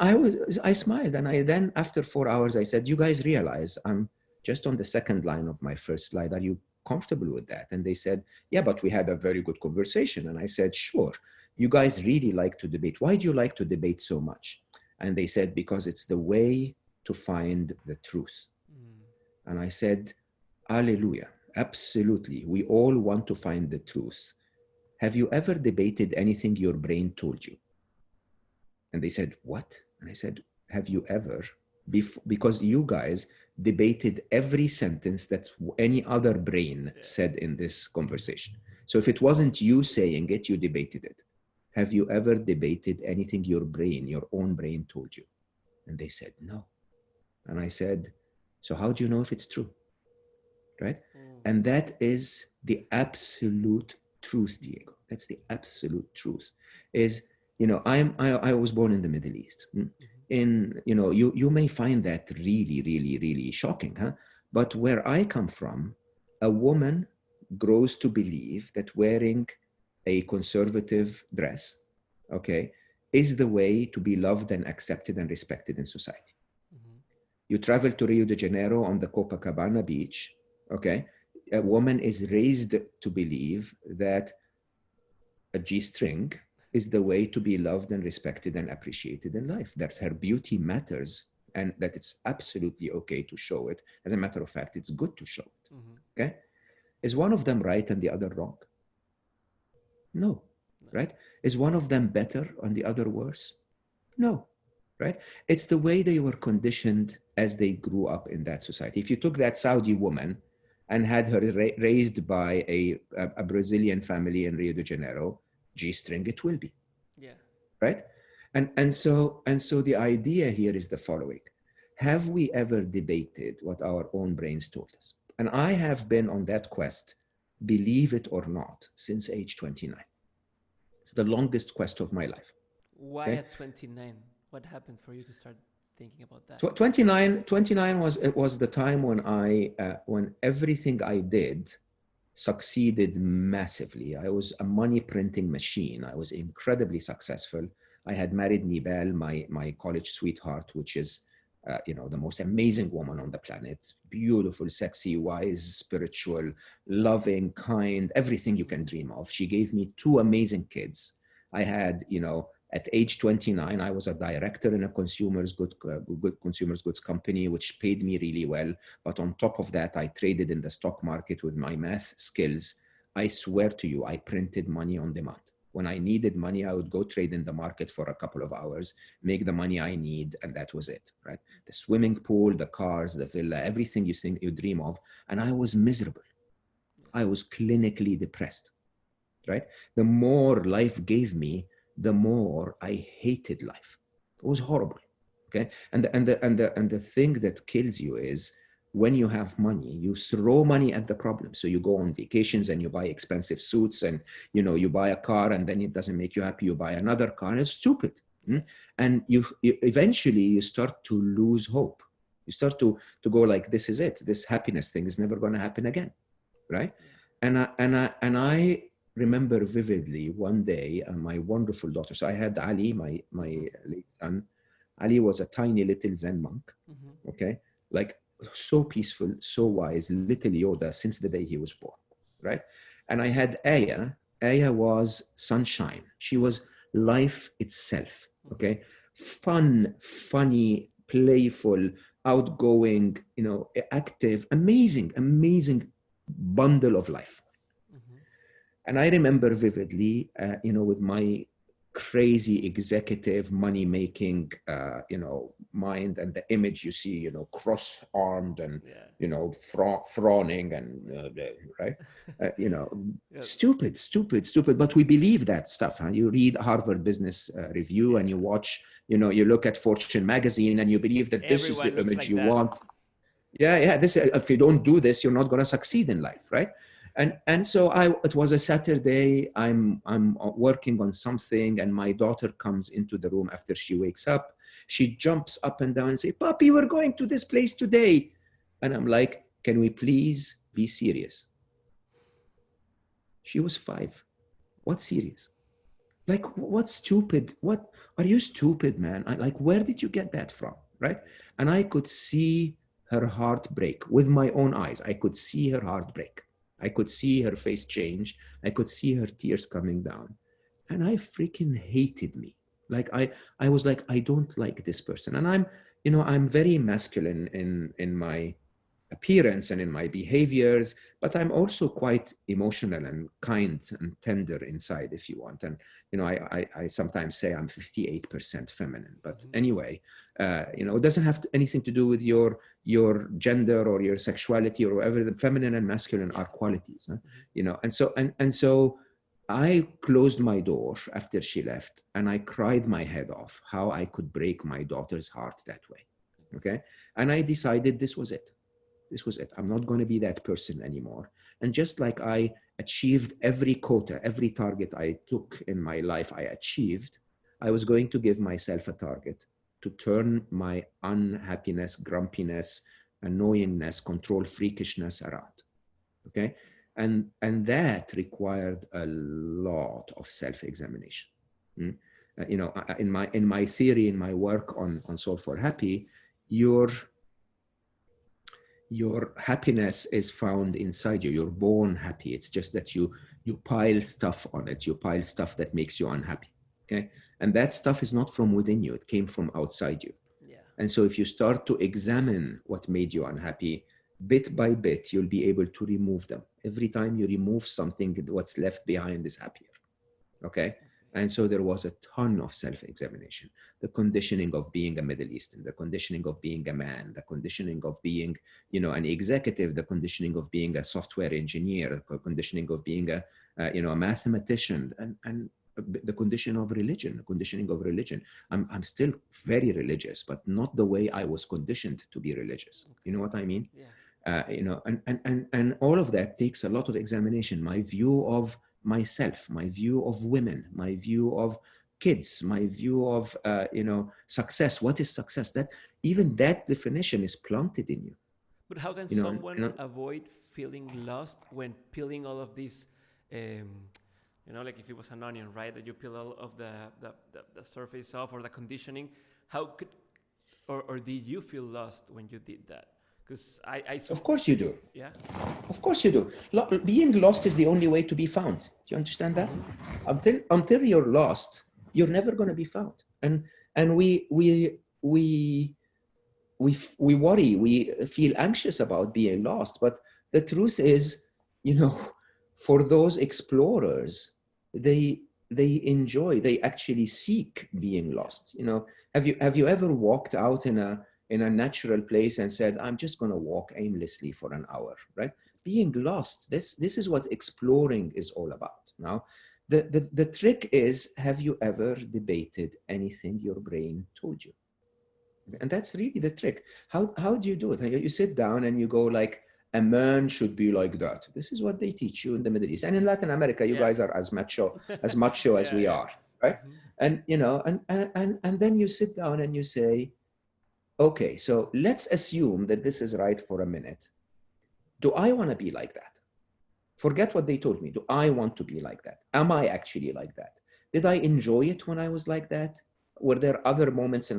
I smiled. And I then, after 4 hours, I said, you guys realize I'm just on the second line of my first slide. Are you comfortable with that? And they said, yeah, but we had a very good conversation. And I said, sure, you guys really like to debate. Why do you like to debate so much? And they said, because it's the way to find the truth. And I said, hallelujah, absolutely. We all want to find the truth. Have you ever debated anything your brain told you? And they said, what? And I said, have you ever, because you guys debated every sentence that any other brain said in this conversation. So if it wasn't you saying it, you debated it. Have you ever debated anything your own brain told you? And they said, no. And I said, so how do you know if it's true? Right? And that is the absolute truth, Diego. That's the absolute truth. Is, you know, I was born in the Middle East. You know, you may find that really shocking, huh? But where I come from, a woman grows to believe that wearing a conservative dress, okay, is the way to be loved and accepted and respected in society. Mm-hmm. You travel to Rio de Janeiro on the Copacabana beach, okay, a woman is raised to believe that a G-string is the way to be loved and respected and appreciated in life, that her beauty matters and that it's absolutely okay to show it. As a matter of fact, it's good to show it. Mm-hmm. Okay? Is one of them right and the other wrong? No. Right? Is one of them better and the other worse? No. Right? It's the way they were conditioned as they grew up in that society. If you took that Saudi woman and had her raised by a Brazilian family in Rio de Janeiro, G-string it will be. Yeah. Right? And so the idea here is the following. Have we ever debated what our own brains told us? And I have been on that quest, believe it or not, since age 29. It's the longest quest of my life. Why at 29? What happened for you to start thinking about that? 29 was the time when everything I did succeeded massively. I was a money printing machine. I was incredibly successful. I had married Nibel, my college sweetheart, which is, you know, the most amazing woman on the planet. Beautiful, sexy, wise, spiritual, loving, kind, everything you can dream of. She gave me 2 amazing kids. I had, you know, at age 29, I was a director in a consumer goods company, which paid me really well. But on top of that, I traded in the stock market with my math skills. I swear to you, I printed money on demand. When I needed money, I would go trade in the market for a couple of hours, make the money I need, and that was it, right? The swimming pool, the cars, the villa, everything you think you dream of. And I was miserable. I was clinically depressed, right? The more life gave me, the more I hated life. It was horrible. Okay. And the thing that kills you is when you have money, you throw money at the problem. So you go on vacations and you buy expensive suits and, you know, you buy a car and then it doesn't make you happy. You buy another car. It's stupid. And you eventually you start to lose hope. You start to go like, this is it. This happiness thing is never going to happen again. Right. And I remember vividly one day, my wonderful daughter. So I had Ali, my late son. Ali was a tiny little Zen monk. Mm-hmm. Okay, like so peaceful, so wise, little Yoda since the day he was born, right? And I had Aya. Aya was sunshine. She was life itself. Okay, fun, funny, playful, outgoing, active, amazing bundle of life. Mm-hmm. And I remember vividly, with my crazy executive money making, mind, and the image you see, cross armed and, Yeah. frowning and, right, Yeah. stupid. But we believe that stuff. Huh? You read Harvard Business Review and you watch, you look at Fortune magazine and you believe that this is Everyone the looks image like you that. want. Yeah. This, if you don't do this, you're not going to succeed in life, right? And so it was a Saturday. I'm working on something, and my daughter comes into the room after she wakes up. She jumps up and down and say, "Papi, we're going to this place today." And I'm like, "Can we please be serious?" She was 5. What serious? Like, what stupid? What are you stupid, man? Like, where did you get that from, right? And I could see her heart break with my own eyes. I could see her heart break. I could see her face change. I could see her tears coming down. And I freaking hated me. Like I was like, I don't like this person. And I'm very masculine in my appearance and in my behaviors, but I'm also quite emotional and kind and tender inside, if you want. And I sometimes say I'm 58% feminine. But anyway, it doesn't have anything to do with your gender or your sexuality or whatever. The feminine and masculine are qualities, huh? And so I closed my door after she left, and I cried my head off how I could break my daughter's heart that way. Okay, and I decided this was it. This was it. I'm not going to be that person anymore. And just like I achieved every quota, every target I took in my life, I achieved, I was going to give myself a target to turn my unhappiness, grumpiness, annoyingness, control freakishness around. Okay. And that required a lot of self-examination. Mm? In my theory, in my work on Solve for Happy, your happiness is found inside you. You're born happy. It's just that you pile stuff on it. You pile stuff that makes you unhappy. Okay. And that stuff is not from within you. It came from outside you. Yeah. And so if you start to examine what made you unhappy, bit by bit, you'll be able to remove them. Every time you remove something, what's left behind is happier. Okay. And so there was a ton of self-examination, the conditioning of being a Middle Eastern, the conditioning of being a man, the conditioning of being, an executive, the conditioning of being a software engineer, the conditioning of being a mathematician, and the conditioning of religion. I'm still very religious, but not the way I was conditioned to be religious. You know what I mean? Yeah. And all of that takes a lot of examination. My view of myself, my view of women, my view of kids, my view of success. What is success? That even that definition is planted in you. But how can someone avoid feeling lost when peeling all of these, like if it was an onion, right? That you peel all of the surface off, or the conditioning. How could, or did you feel lost when you did that? Because Of course you do. Yeah. Of course you do. Being lost is the only way to be found. Do you understand that? Until you're lost, you're never going to be found. And we worry, we feel anxious about being lost. But the truth is, for those explorers, they actually seek being lost. Have you ever walked out in a natural place and said, I'm just going to walk aimlessly for an hour, right? Being lost, this is what exploring is all about. Now, the trick is, have you ever debated anything your brain told you? And that's really the trick. How do you do it? You sit down and you go like, a man should be like that. This is what they teach you in the Middle East. And in Latin America, you guys are as macho as we are, right? And, and then you sit down and you say, okay, so let's assume that this is right for a minute. Do I want to be like that? Forget what they told me. Do I want to be like that? Am I actually like that? Did I enjoy it when I was like that? Were there other moments in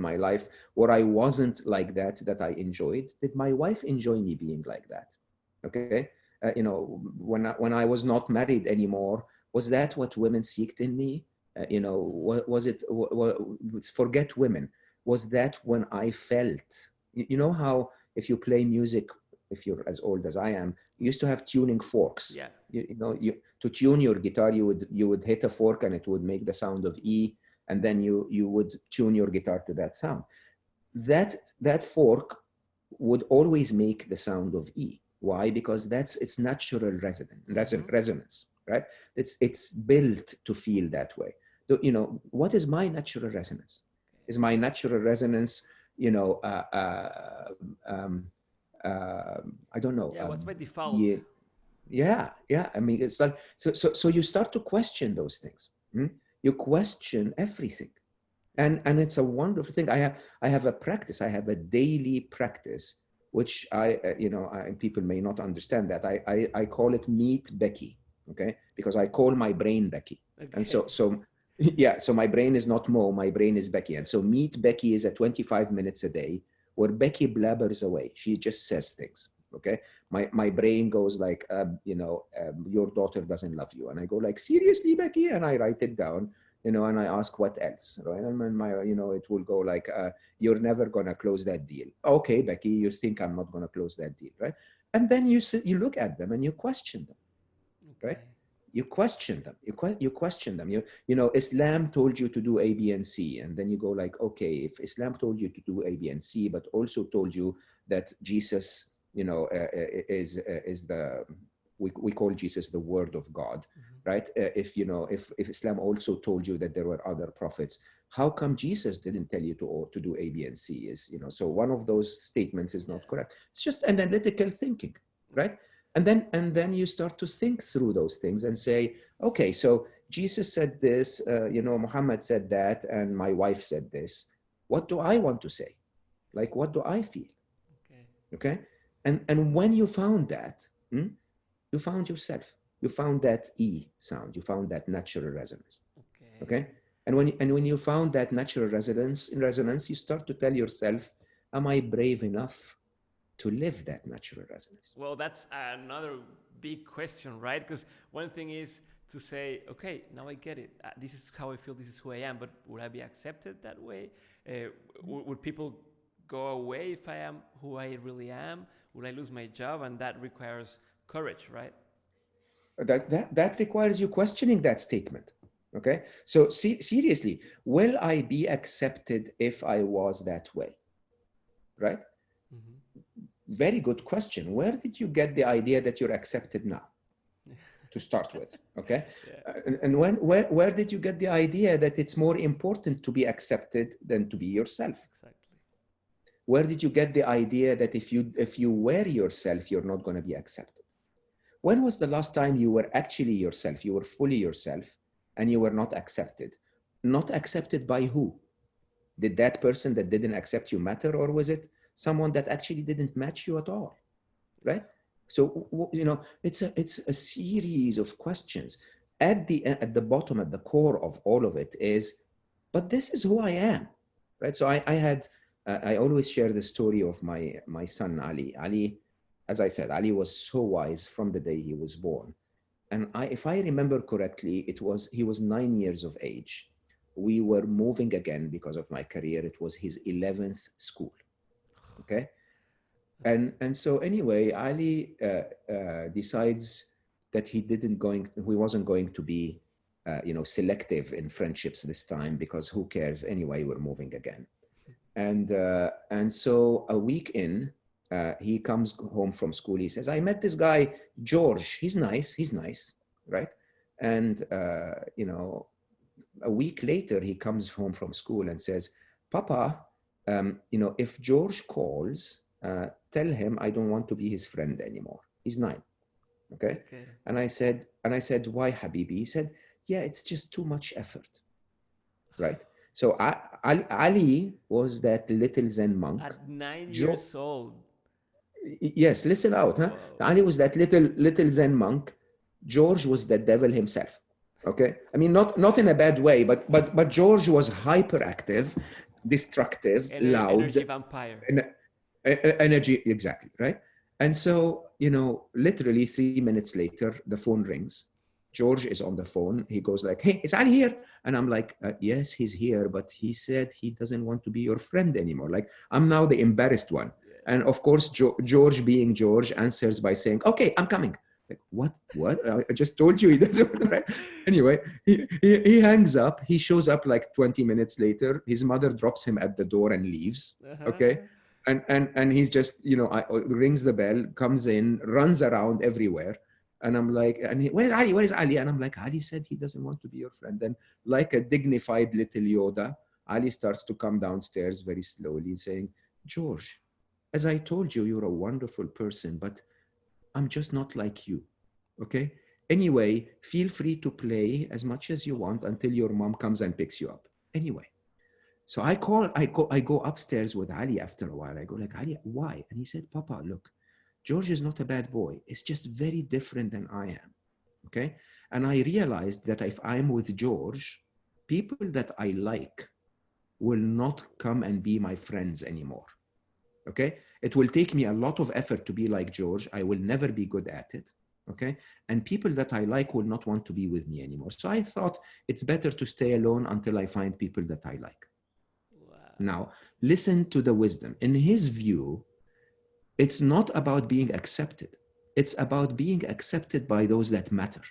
my life where I wasn't like that I enjoyed? Did my wife enjoy me being like that? Okay. When I was not married anymore, was that what women seeked in me? Was it, forget women. Was that when I felt, you know how if you play music, if you're as old as I am, you used to have tuning forks. Yeah. To tune your guitar, you would hit a fork and it would make the sound of E, and then you would tune your guitar to that sound. That fork would always make the sound of E. Why? Because that's its natural resonance, right? It's built to feel that way. So, what is my natural resonance? Is my natural resonance, I don't know. Yeah, what's my default? Yeah. I mean, it's like, so you start to question those things. You question everything. And it's a wonderful thing. I have a practice. I have a daily practice, which people may not understand that. I call it Meet Becky, okay? Because I call my brain Becky. Okay. And so my brain is not Mo, my brain is Becky. And so Meet Becky is 25 minutes a day where Becky blabbers away. She just says things, okay? My brain goes like, your daughter doesn't love you. And I go like, seriously, Becky? And I write it down. And I ask what else, right? And it will go like, you're never gonna close that deal. Okay, Becky, you think I'm not gonna close that deal, right? And then you look at them and you question them, right? You question them. You question them. Islam told you to do A, B, and C, and then you go like, okay, if Islam told you to do A, B, and C, but also told you that Jesus, is the we call Jesus the Word of God, right? If Islam also told you that there were other prophets, how come Jesus didn't tell you to do A, B, and C? So one of those statements is not correct. It's just analytical thinking, right? And then you start to think through those things and say, okay, so Jesus said this, Muhammad said that, and my wife said this. What do I want to say? Like, what do I feel? Okay. And when you found that, you found yourself. You found that E sound. You found that natural resonance. Okay. And when you found that natural resonance, you start to tell yourself, am I brave enough to live that natural resonance? Well, that's another big question, right? Because one thing is to say, okay, now I get it. This is how I feel. This is who I am. But would I be accepted that way? Would people go away if I am who I really am? Would I lose my job? And that requires courage, right? That requires you questioning that statement. Okay. So seriously, will I be accepted if I was that way? Right? Very good question. Where did you get the idea that you're accepted now? To start with, okay? And where did you get the idea that it's more important to be accepted than to be yourself? Exactly. Where did you get the idea that if you were yourself, you're not going to be accepted? When was the last time you were actually yourself? You were fully yourself and you were not accepted. Not accepted by who? Did that person that didn't accept you matter, or was it someone that actually didn't match you at all? Right? So, it's a series of questions. At the bottom, at the core of all of it is, but this is who I am, right? So I always share the story of my son, Ali. Ali, as I said, Ali was so wise from the day he was born. And if I remember correctly, he was 9 years of age. We were moving again because of my career. It was his 11th school. Okay. And so anyway, Ali decides that he wasn't going to be, selective in friendships this time, because who cares anyway? We're moving again. And so a week in, he comes home from school. He says, I met this guy, George. He's nice, right? And a week later, he comes home from school and says, Papa, if George calls, tell him I don't want to be his friend anymore. He's 9. Okay. And I said, why, Habibi? He said, yeah, it's just too much effort. Right. So Ali was that little Zen monk. At 9 years old. Yes, listen out. Huh? Wow. Ali was that little Zen monk. George was the devil himself. Okay, I mean, not in a bad way, but George was hyperactive, destructive, loud, Energy vampire. and energy, exactly, right? And so, literally 3 minutes later, the phone rings. George is on the phone. He goes like, "Hey, is Ali here?" And I'm like, "Yes, he's here, but he said he doesn't want to be your friend anymore." Like, I'm now the embarrassed one. Yeah. And of course, George, being George, answers by saying, "Okay, I'm coming." Like, what? I just told you he doesn't want to, right? Anyway, he hangs up. He shows up like 20 minutes later. His mother drops him at the door and leaves. Okay. And he's just, rings the bell, comes in, runs around everywhere. And I'm like, where's Ali? Where's Ali? And I'm like, Ali said he doesn't want to be your friend. And like a dignified little Yoda, Ali starts to come downstairs very slowly saying, "George, as I told you, you're a wonderful person, but I'm just not like you. Okay. Anyway, feel free to play as much as you want until your mom comes and picks you up. Anyway." So I go upstairs with Ali after a while. I go like, "Ali, why?" And he said, "Papa, look, George is not a bad boy. It's just very different than I am." Okay. And I realized that if I'm with George, people that I like will not come and be my friends anymore. Okay. It will take me a lot of effort to be like George. I will never be good at it. Okay. And people that I like will not want to be with me anymore. So I thought it's better to stay alone until I find people that I like. Wow. Now, listen to the wisdom. In his view, it's not about being accepted. It's about being accepted by those that matter.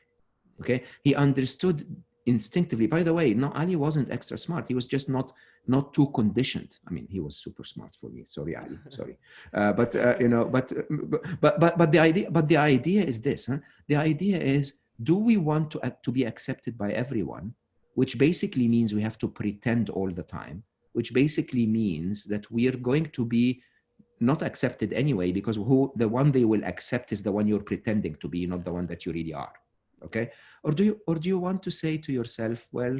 Okay. He understood instinctively. By the way, no, Ali wasn't extra smart. He was just not too conditioned. I mean, he was super smart for me. Sorry, Ali. Sorry, but the idea is this. Huh? The idea is: do we want to be accepted by everyone? Which basically means we have to pretend all the time. Which basically means that we are going to be not accepted anyway, because the one they will accept is the one you're pretending to be, not the one that you really are. Okay. Or do you want to say to yourself, well,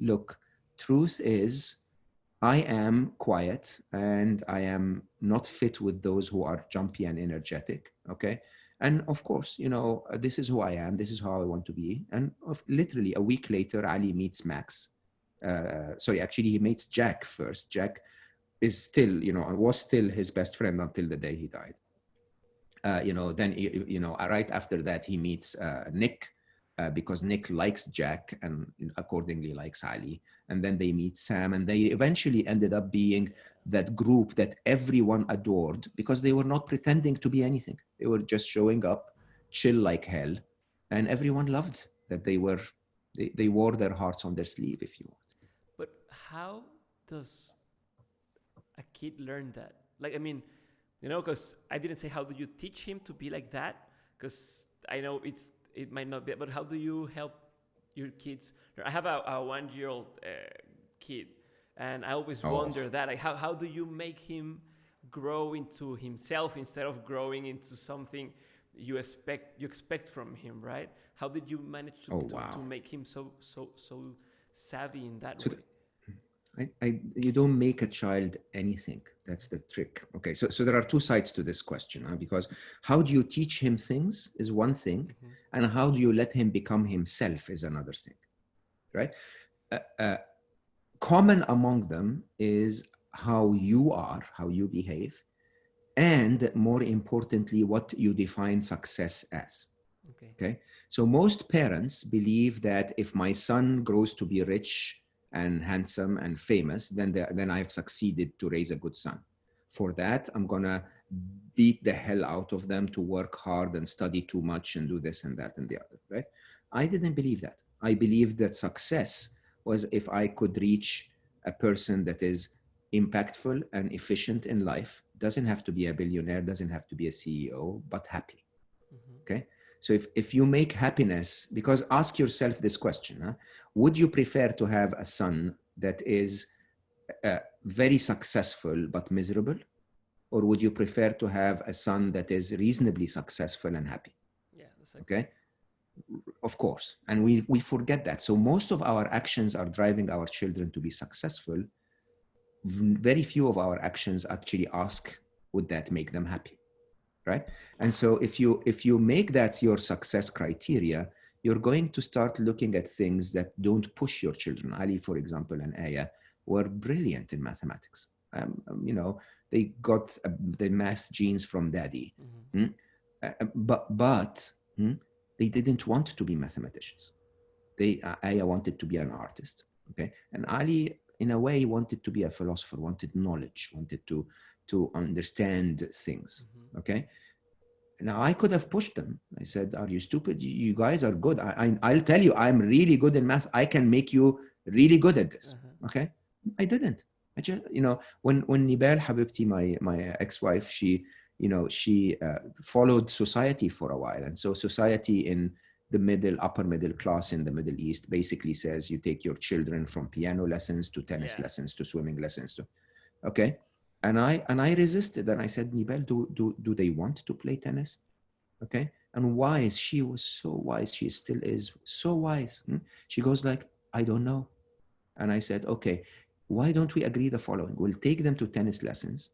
look, truth is I am quiet and I am not fit with those who are jumpy and energetic. Okay. And of course, this is who I am. This is how I want to be. And literally a week later, Ali meets Max. Actually, he meets Jack first. Jack is still, was still his best friend until the day he died. Then, right after that, he meets Nick, because Nick likes Jack and accordingly likes Ali. And then they meet Sam, and they eventually ended up being that group that everyone adored because they were not pretending to be anything. They were just showing up, chill like hell. And everyone loved that they wore their hearts on their sleeve, if you want. But how does a kid learn that? Like, I mean, because I didn't say how do you teach him to be like that, because I know it might not be, but how do you help your kids? I have a 1-year-old kid, and I always wonder that, like, how do you make him grow into himself instead of growing into something you expect from him, right? How did you manage to make him so savvy in that way? You don't make a child anything. That's the trick. Okay, so there are two sides to this question, because how do you teach him things is one thing, and how do you let him become himself is another thing, right? Common among them is how you are, how you behave, and more importantly, what you define success as. Okay. So most parents believe that if my son grows to be rich and handsome and famous, then I've succeeded to raise a good son. For that, I'm gonna beat the hell out of them to work hard and study too much and do this and that and the other, right? I didn't believe that. I believed that success was if I could reach a person that is impactful and efficient in life, doesn't have to be a billionaire, doesn't have to be a CEO, but happy. Okay. So if you make happiness, because ask yourself this question, would you prefer to have a son that is very successful but miserable? Or would you prefer to have a son that is reasonably successful and happy? Yeah. Okay. Of course. And we forget that. So most of our actions are driving our children to be successful. Very few of our actions actually ask, would that make them happy? right? And so if you make that your success criteria, you're going to start looking at things that don't push your children. Ali, for example, and Aya were brilliant in mathematics. They got the math genes from daddy. Mm-hmm. But they didn't want to be mathematicians. Aya wanted to be an artist, okay? And Ali, in a way, wanted to be a philosopher, wanted knowledge, wanted to understand things, okay? Now, I could have pushed them. I said, are you stupid? You guys are good. I'll tell you, I'm really good in math. I can make you really good at this, okay? I didn't. I just, when Nibel Habibti, my ex-wife, she followed society for a while. And so society in the upper middle class in the Middle East basically says you take your children from piano lessons to tennis lessons to swimming lessons okay? And I resisted, and I said, Nibel, do they want to play tennis? Okay? And wise, she was so wise. She still is so wise. She goes like, I don't know. And I said, okay, why don't we agree the following? We'll take them to tennis lessons.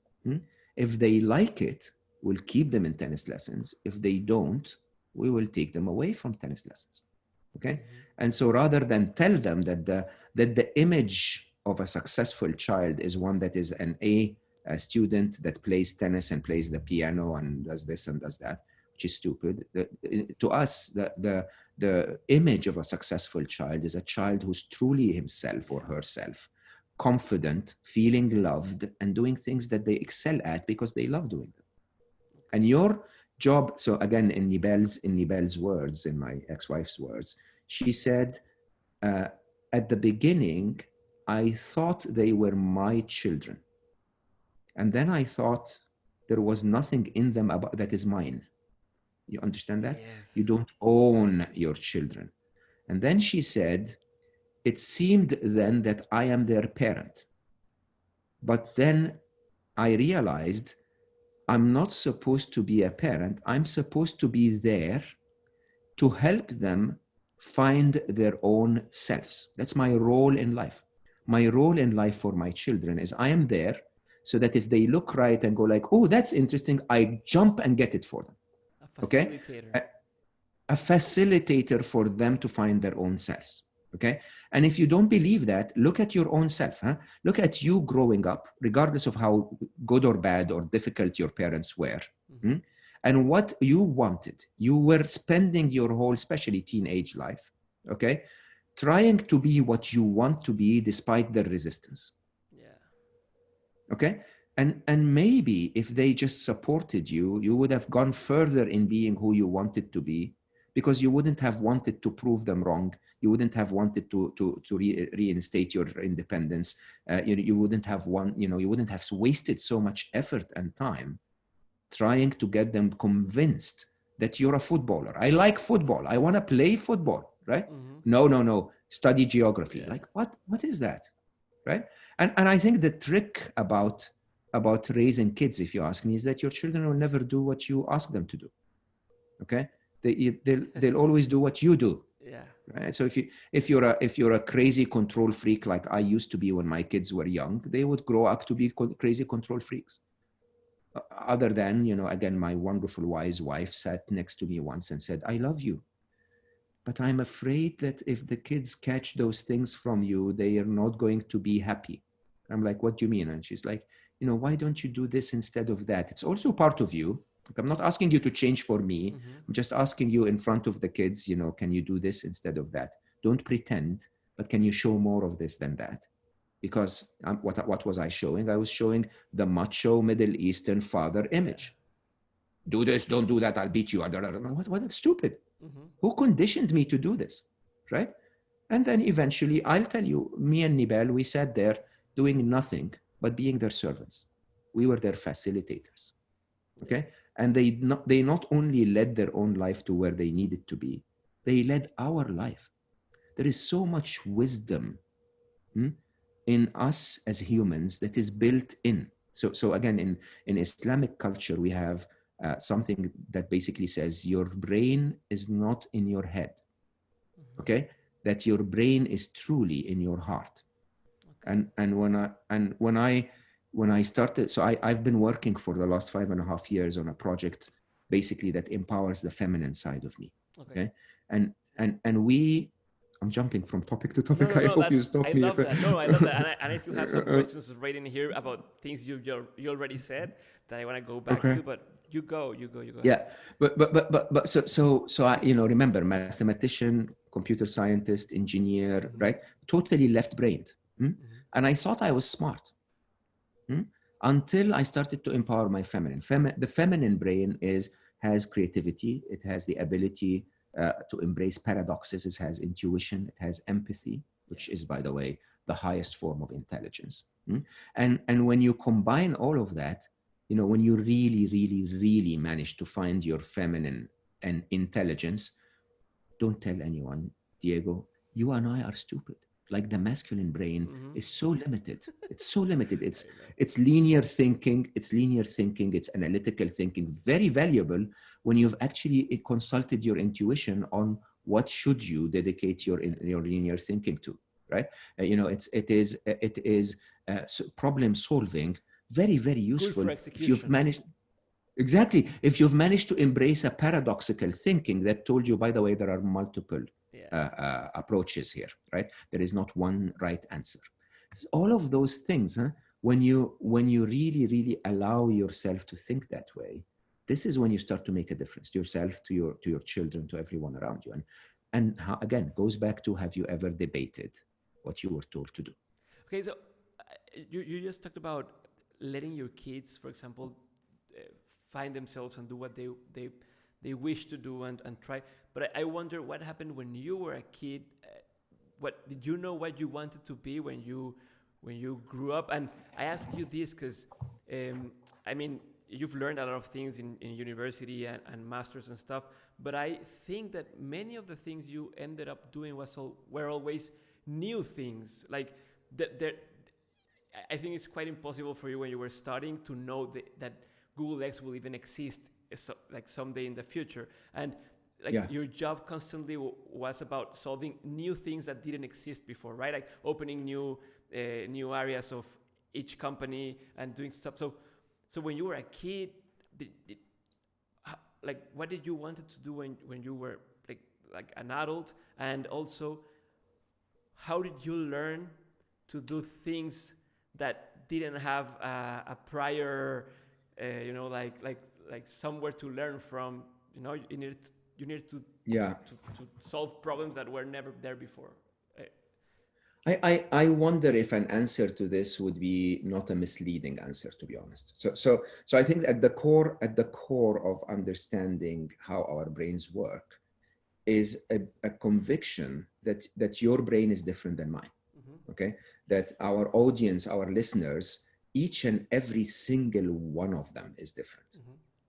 If they like it, we'll keep them in tennis lessons. If they don't, we will take them away from tennis lessons. Okay? And so rather than tell them that the image of a successful child is one that is a student that plays tennis and plays the piano and does this and does that, which is stupid. To us, the image of a successful child is a child who's truly himself or herself, confident, feeling loved, and doing things that they excel at because they love doing them. And your job, so again, in Nibel's words, in my ex-wife's words, she said, at the beginning, I thought they were my children. And then I thought there was nothing in them that is mine. You understand that? Yes. You don't own your children. And then she said, it seemed then that I am their parent. But then I realized I'm not supposed to be a parent. I'm supposed to be there to help them find their own selves. That's my role in life. My role in life for my children is I am there so that if they look right and go like, oh, that's interesting, I jump and get it for them. A facilitator. Okay? A facilitator for them to find their own selves. Okay? And if you don't believe that, look at your own self. Look at you growing up, regardless of how good or bad or difficult your parents were. And what you wanted. You were spending your whole, especially teenage life, okay, trying to be what you want to be despite the resistance. Okay? And maybe if they just supported you, you would have gone further in being who you wanted to be, because you wouldn't have wanted to prove them wrong. You wouldn't have wanted to reinstate your independence. You wouldn't have you wouldn't have wasted so much effort and time trying to get them convinced that you're a footballer. I like football. I want to play football, right? No. Study geography. Like, what is that, right? And I think the trick about raising kids, if you ask me, is that your children will never do what you ask them to do, okay? They'll always do what you do. Yeah. Right. So if you're a crazy control freak like I used to be when my kids were young, they would grow up to be crazy control freaks. Other than, again, my wonderful wise wife sat next to me once and said, I love you, but I'm afraid that if the kids catch those things from you, they are not going to be happy. I'm like, what do you mean? And she's like, why don't you do this instead of that? It's also part of you. I'm not asking you to change for me. I'm just asking you in front of the kids, can you do this instead of that? Don't pretend, but can you show more of this than that? Because what was I showing? I was showing the macho Middle Eastern father image. Do this, don't do that, I'll beat you. What stupid. Who conditioned me to do this, right? And then eventually, I'll tell you, me and Nibel, we sat there doing nothing but being their servants. We were their facilitators, okay? And they not only led their own life to where they needed to be, they led our life. There is so much wisdom in us as humans that is built in. So again, in Islamic culture, we have something that basically says your brain is not in your head, okay? That your brain is truly in your heart. Okay. And when I started, so I've been working for the last 5.5 years on a project basically that empowers the feminine side of me. Okay. And we, I'm jumping from topic to topic. I No. hope you That's stop I me. love that. No, I love that, and I still have some Uh, questions written here about things you already said that I want to go back okay. to. But you go ahead. Yeah, but so I, remember, mathematician, computer scientist, engineer, Mm-hmm. right? Totally left-brained. Mm-hmm. And I thought I was smart. Until I started to empower my feminine. The feminine brain has creativity. It has the ability to embrace paradoxes. It has intuition. It has empathy, which is, by the way, the highest form of intelligence. And when you combine all of that, when you really, really, really manage to find your feminine and intelligence, don't tell anyone, Diego, you and I are stupid. Like the masculine brain is so limited. It's so limited. It's linear thinking. It's analytical thinking. Very valuable when you've actually consulted your intuition on what should you dedicate your linear thinking to, right? It is problem solving. Very, very Good useful for if you've execution. managed. Exactly. If you've managed to embrace a paradoxical thinking that told you, by the way, there are multiple approaches here, right? There is not one right answer. So all of those things, when you really, really allow yourself to think that way, this is when you start to make a difference to yourself, to your children, to everyone around you. And how, again, goes back to, have you ever debated what you were told to do? Okay, so you just talked about letting your kids, for example, find themselves and do what they wish to do and try. But I wonder what happened when you were a kid. What did you know what you wanted to be when you grew up? And I ask you this because I mean, you've learned a lot of things in university and masters and stuff, but I think that many of the things you ended up doing were always new things. Like I think it's quite impossible for you when you were studying to know that Google X will even exist like someday in the future. And your job constantly was about solving new things that didn't exist before, right? Like opening new areas of each company and doing stuff. So when you were a kid, what did you wanted to do when you were like an adult? And also, how did you learn to do things that didn't have a prior, like somewhere to learn from? You need to solve problems that were never there before. I wonder if an answer to this would be not a misleading answer, to be honest. So I think at the core of understanding how our brains work is a conviction that your brain is different than mine. Okay, that our audience, our listeners, each and every single one of them is different.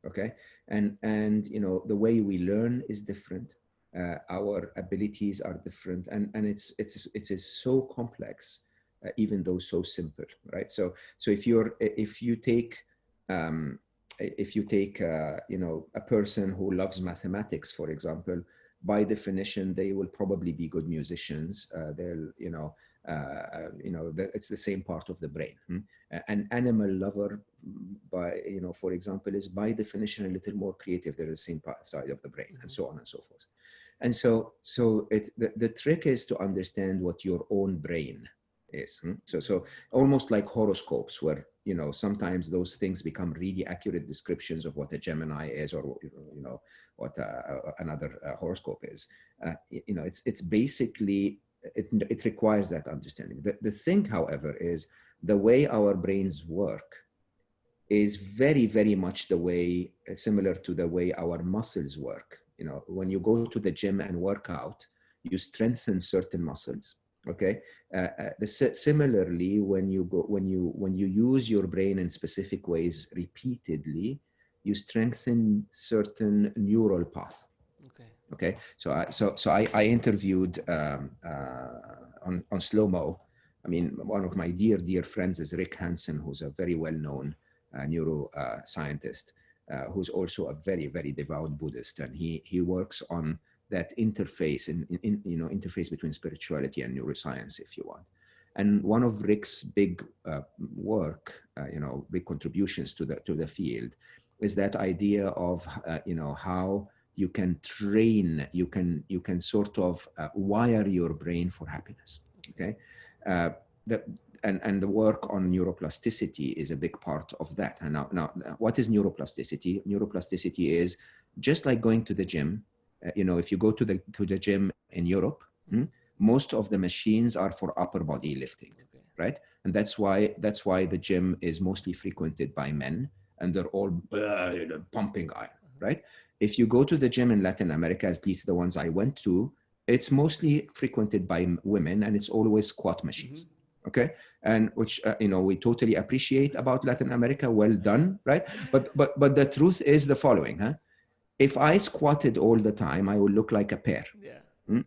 Okay, and the way we learn is different. Our abilities are different, and it is so complex, even though so simple, right? So if you take a person who loves mathematics, for example, by definition, they will probably be good musicians. It's the same part of the brain. An animal lover, for example, is by definition a little more creative. They're the same side of the brain, and so on and so forth. And so the trick is to understand what your own brain is. So almost like horoscopes, where sometimes those things become really accurate descriptions of what a Gemini is, or what another horoscope is. It's basically it requires that understanding. The thing, however, is the way our brains work is very, very much the way similar to the way our muscles work. When you go to the gym and work out, you strengthen certain muscles. Okay. Similarly, when you use your brain in specific ways repeatedly, you strengthen certain neural paths. Okay. So I interviewed on Slow Mo. I mean, one of my dear friends is Rick Hansen, who's a very well-known neuroscientist, who's also a very, very devout Buddhist, and he works on that interface interface between spirituality and neuroscience, if you want. And one of Rick's big work, big contributions to the field is that idea of, how you can train, you can sort of wire your brain for happiness. Okay. Uh, the, and the work on neuroplasticity is a big part of that. And now, what is neuroplasticity? Neuroplasticity is just like going to the gym. If you go to the gym in Europe, most of the machines are for upper body lifting, right? And that's why the gym is mostly frequented by men, and they're all pumping iron, right? If you go to the gym in Latin America, at least the ones I went to, it's mostly frequented by women, and it's always squat machines. Okay, and which we totally appreciate about Latin America. Well done, right? But the truth is the following, huh? If I squatted all the time, I would look like a pear. Yeah.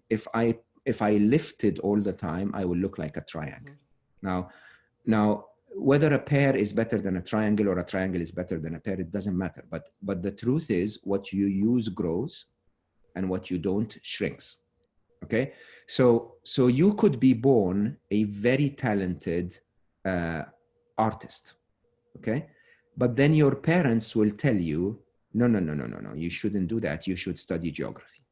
If I lifted all the time, I would look like a triangle. Now, whether a pear is better than a triangle or a triangle is better than a pear, it doesn't matter. But the truth is, what you use grows, and what you don't shrinks. Okay, so you could be born a very talented artist, okay, but then your parents will tell you, no, you shouldn't do that. You should study geography.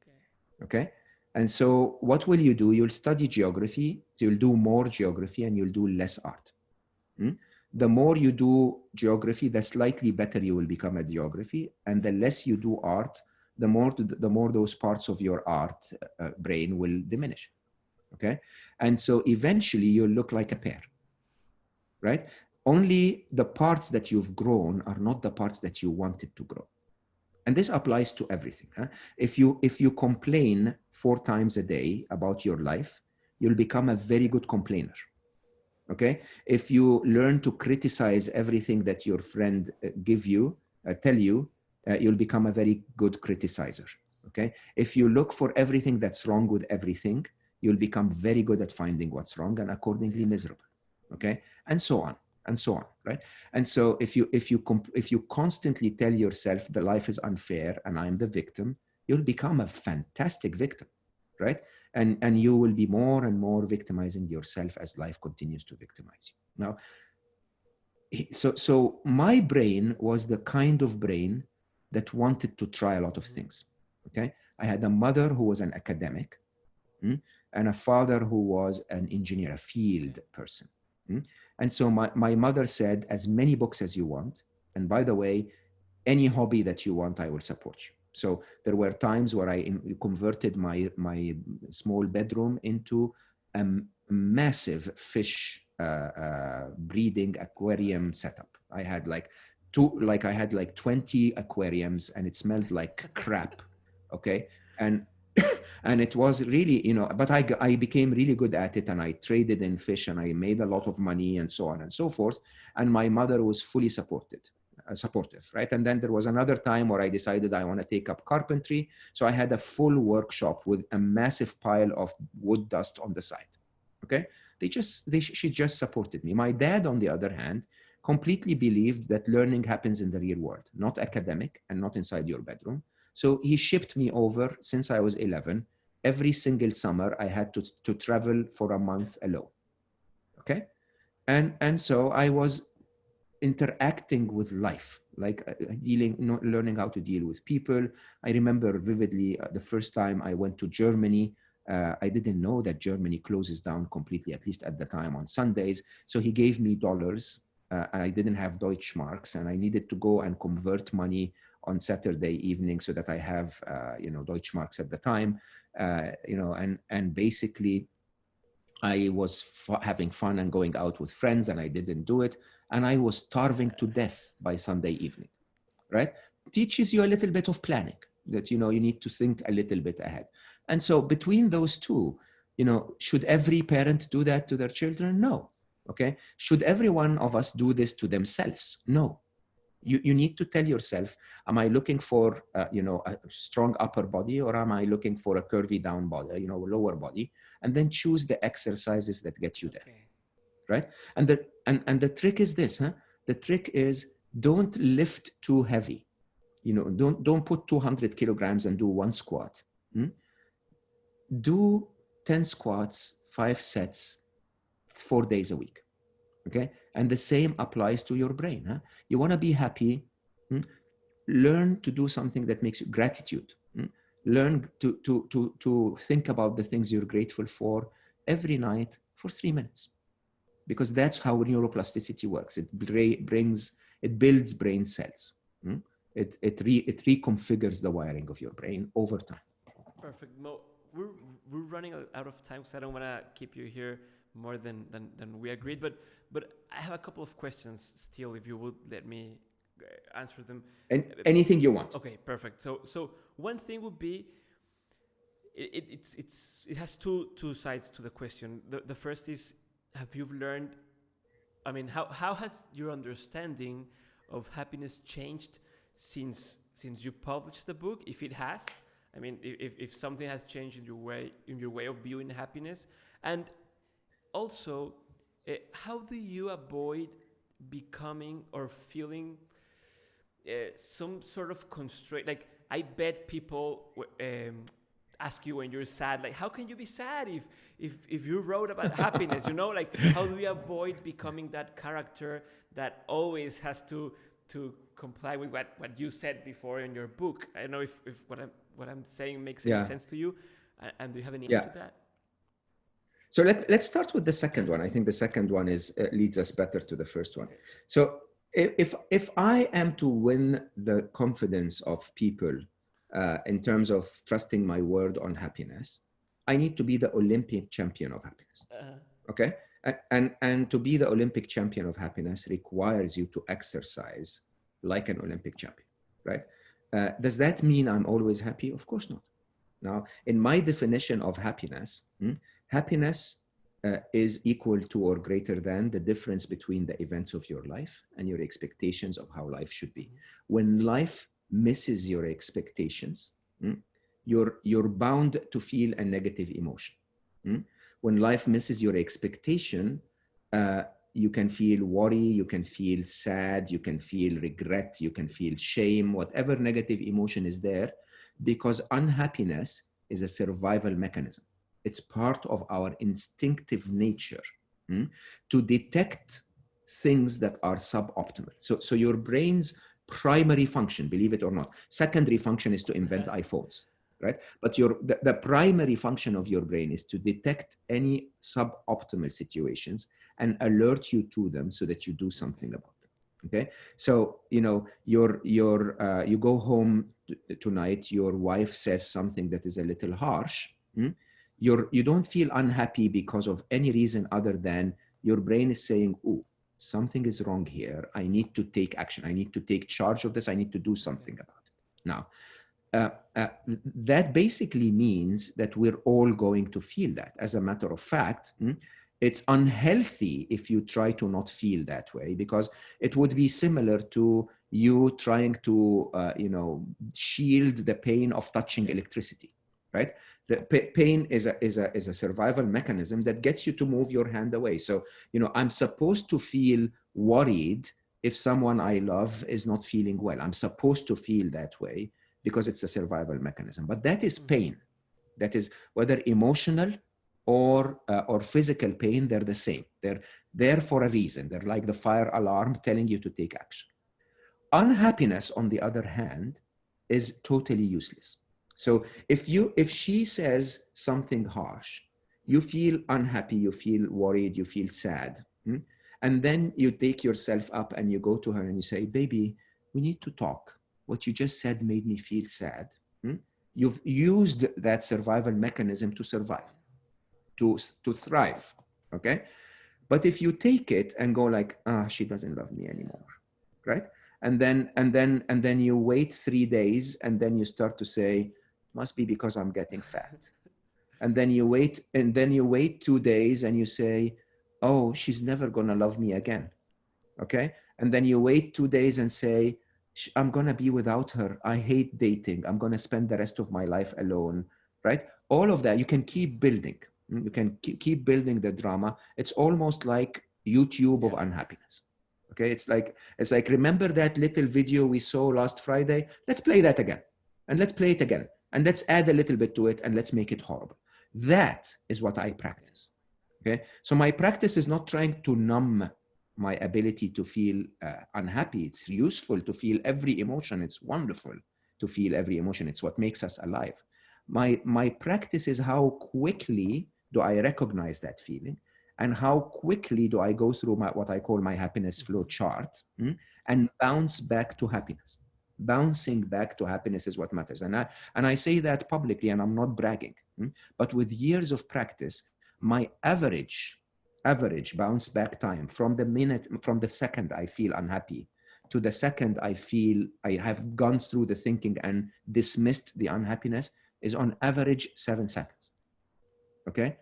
Okay, and so what will you do? You'll study geography, so you'll do more geography, and you'll do less art. The more you do geography, the slightly better you will become at geography, and the less you do art, the more those parts of your art brain will diminish. Okay, and so eventually you'll look like a pear, right? Only the parts that you've grown are not the parts that you wanted to grow. And this applies to everything. Huh? If you complain 4 times a day about your life, you'll become a very good complainer. Okay, if you learn to criticize everything that your friend tell you, you'll become a very good criticizer. Okay, if you look for everything that's wrong with everything, you'll become very good at finding what's wrong and accordingly miserable. Okay, and so on, right? And so if you constantly tell yourself the life is unfair and I'm the victim, you'll become a fantastic victim, right? And you will be more and more victimizing yourself as life continues to victimize you. Now, so my brain was the kind of brain that wanted to try a lot of things. Okay, I had a mother who was an academic, and a father who was an engineer, a field person. And so my mother said, as many books as you want, and by the way, any hobby that you want, I will support you. So there were times where I converted my small bedroom into a massive fish breeding aquarium setup. I had like 20 aquariums, and it smelled like crap. Okay, and it was really, but I became really good at it, and I traded in fish, and I made a lot of money, and so on and so forth. And my mother was fully supportive, right? And then there was another time where I decided I want to take up carpentry. So I had a full workshop with a massive pile of wood dust on the side. Okay, she just supported me. My dad, on the other hand, completely believed that learning happens in the real world, not academic and not inside your bedroom. So he shipped me over since I was 11. Every single summer, I had to travel for a month alone. Okay, and so I was interacting with life, like learning how to deal with people. I remember vividly the first time I went to Germany. I didn't know that Germany closes down completely, at least at the time, on Sundays. So he gave me dollars. I didn't have Deutschmarks, and I needed to go and convert money on Saturday evening so that I have, Deutschmarks at the time, and basically I was having fun and going out with friends, and I didn't do it. And I was starving to death by Sunday evening, right? Teaches you a little bit of planning, that, you need to think a little bit ahead. And so between those two, should every parent do that to their children? No. Okay. Should every one of us do this to themselves? No. You need to tell yourself, am I looking for, a strong upper body, or am I looking for a curvy down body, lower body? And then choose the exercises that get you there. Okay. Right? And the trick is this, huh? The trick is, don't lift too heavy. Don't put 200 kilograms and do 1 squat. Do 10 squats, 5 sets, 4 days a week. Okay. And the same applies to your brain. Huh? You want to be happy. learn to do something that makes you gratitude. Learn to think about the things you're grateful for every night for 3 minutes, because that's how neuroplasticity works. It builds brain cells. It reconfigures the wiring of your brain over time. Perfect. Mo, we're running out of time, so I don't want to keep you here more than we agreed. But I have a couple of questions still, if you would let me answer them. And anything you want. Okay, perfect. So one thing would be, it has two sides to the question. The first is, have you learned? I mean, how has your understanding of happiness changed since you published the book? If it has, I mean, if something has changed in your way of viewing happiness, and also, how do you avoid becoming or feeling some sort of constraint? Like, I bet people ask you when you're sad, like, how can you be sad if you wrote about happiness? Like, how do we avoid becoming that character that always has to comply with what you said before in your book? I don't know if what I'm saying makes any sense to you, and do you have any answer to that? So let's start with the second one. I think the second one leads us better to the first one. Okay. So if I am to win the confidence of people in terms of trusting my word on happiness, I need to be the Olympic champion of happiness. Okay? And to be the Olympic champion of happiness requires you to exercise like an Olympic champion, right? Does that mean I'm always happy? Of course not. Now, in my definition of happiness, happiness is equal to or greater than the difference between the events of your life and your expectations of how life should be. When life misses your expectations, you're bound to feel a negative emotion. When life misses your expectation, you can feel worry, you can feel sad, you can feel regret, you can feel shame, whatever negative emotion is there, because unhappiness is a survival mechanism. It's part of our instinctive nature to detect things that are suboptimal. So your brain's primary function, believe it or not, secondary function is to invent iPhones, right? But the primary function of your brain is to detect any suboptimal situations and alert you to them so that you do something about them. Okay, so you go home tonight, your wife says something that is a little harsh. You don't feel unhappy because of any reason other than your brain is saying, "Oh, something is wrong here. I need to take action. I need to take charge of this. I need to do something about it." Now, that basically means that we're all going to feel that. As a matter of fact, it's unhealthy if you try to not feel that way, because it would be similar to you trying to, shield the pain of touching electricity, right? The pain is a survival mechanism that gets you to move your hand away. So, I'm supposed to feel worried if someone I love is not feeling well. I'm supposed to feel that way because it's a survival mechanism. But that is pain. That is, whether emotional or physical pain, they're the same. They're there for a reason. They're like the fire alarm telling you to take action. Unhappiness, on the other hand, is totally useless. So if she says something harsh, you feel unhappy, you feel worried, you feel sad. And then you take yourself up and you go to her and you say, "Baby, we need to talk. What you just said made me feel sad." You've used that survival mechanism to survive, to thrive, okay? But if you take it and go like, she doesn't love me anymore, right? And then you wait 3 days and then you start to say, must be because I'm getting fat. And then you wait 2 days and you say, oh, she's never gonna love me again, okay? And then you wait 2 days and say, I'm gonna be without her. I hate dating. I'm gonna spend the rest of my life alone, right? All of that, you can keep building. You can keep building the drama. It's almost like YouTube of unhappiness. Okay, it's like, remember that little video we saw last Friday? Let's play that again. And let's play it again. And let's add a little bit to it and let's make it horrible. That is what I practice. Okay, so my practice is not trying to numb my ability to feel unhappy. It's useful to feel every emotion. It's wonderful to feel every emotion. It's what makes us alive. My practice is how quickly do I recognize that feeling, and how quickly do I go through what I call my happiness flow chart, and bounce back to happiness. Bouncing back to happiness is what matters. And I say that publicly, and I'm not bragging. But with years of practice, my average bounce back time from the second I feel unhappy to the second I feel I have gone through the thinking and dismissed the unhappiness is on average 7 seconds. Okay.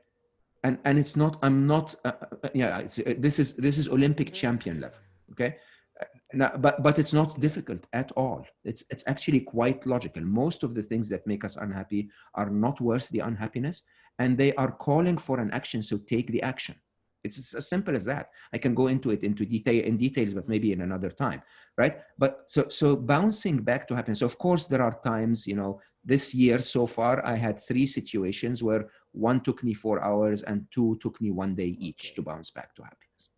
And it's not, I'm not, this is Olympic champion level. Okay. But it's not difficult at all. It's actually quite logical. Most of the things that make us unhappy are not worth the unhappiness, and they are calling for an action. So take the action. It's as simple as that. I can go into details, but maybe in another time, right? But so bouncing back to happiness. Of course, there are times, this year so far, I had 3 situations where 1 took me 4 hours and 2 took me 1 day each to bounce back to happiness.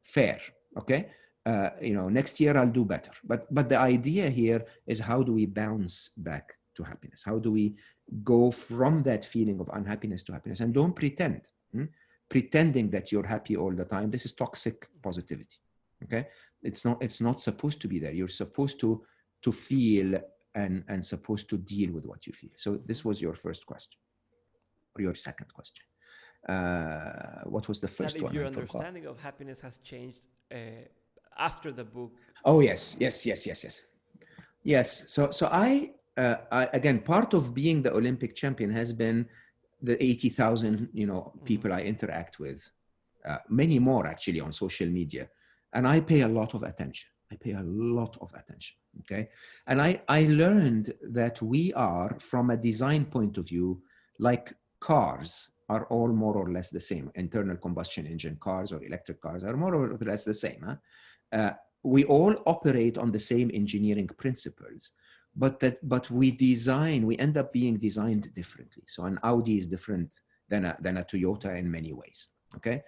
Fair, okay? Next year I'll do better. But the idea here is, how do we bounce back to happiness? How do we go from that feeling of unhappiness to happiness? And don't pretend. Pretending that you're happy all the time, this is toxic positivity. Okay, it's not supposed to be there. You're supposed to feel and supposed to deal with what you feel. So this was your first question, or your second question. What was the first one? Your understanding of happiness has changed after the book. Oh yes. So I again, part of being the Olympic champion has been the 80,000 people I interact with, many more actually on social media, and I pay a lot of attention. Okay, and I learned that we are, from a design point of view, like cars are all more or less the same. Internal combustion engine cars or electric cars are more or less the same. We all operate on the same engineering principles, but we end up being designed differently. So an Audi is different than a Toyota in many ways. Okay,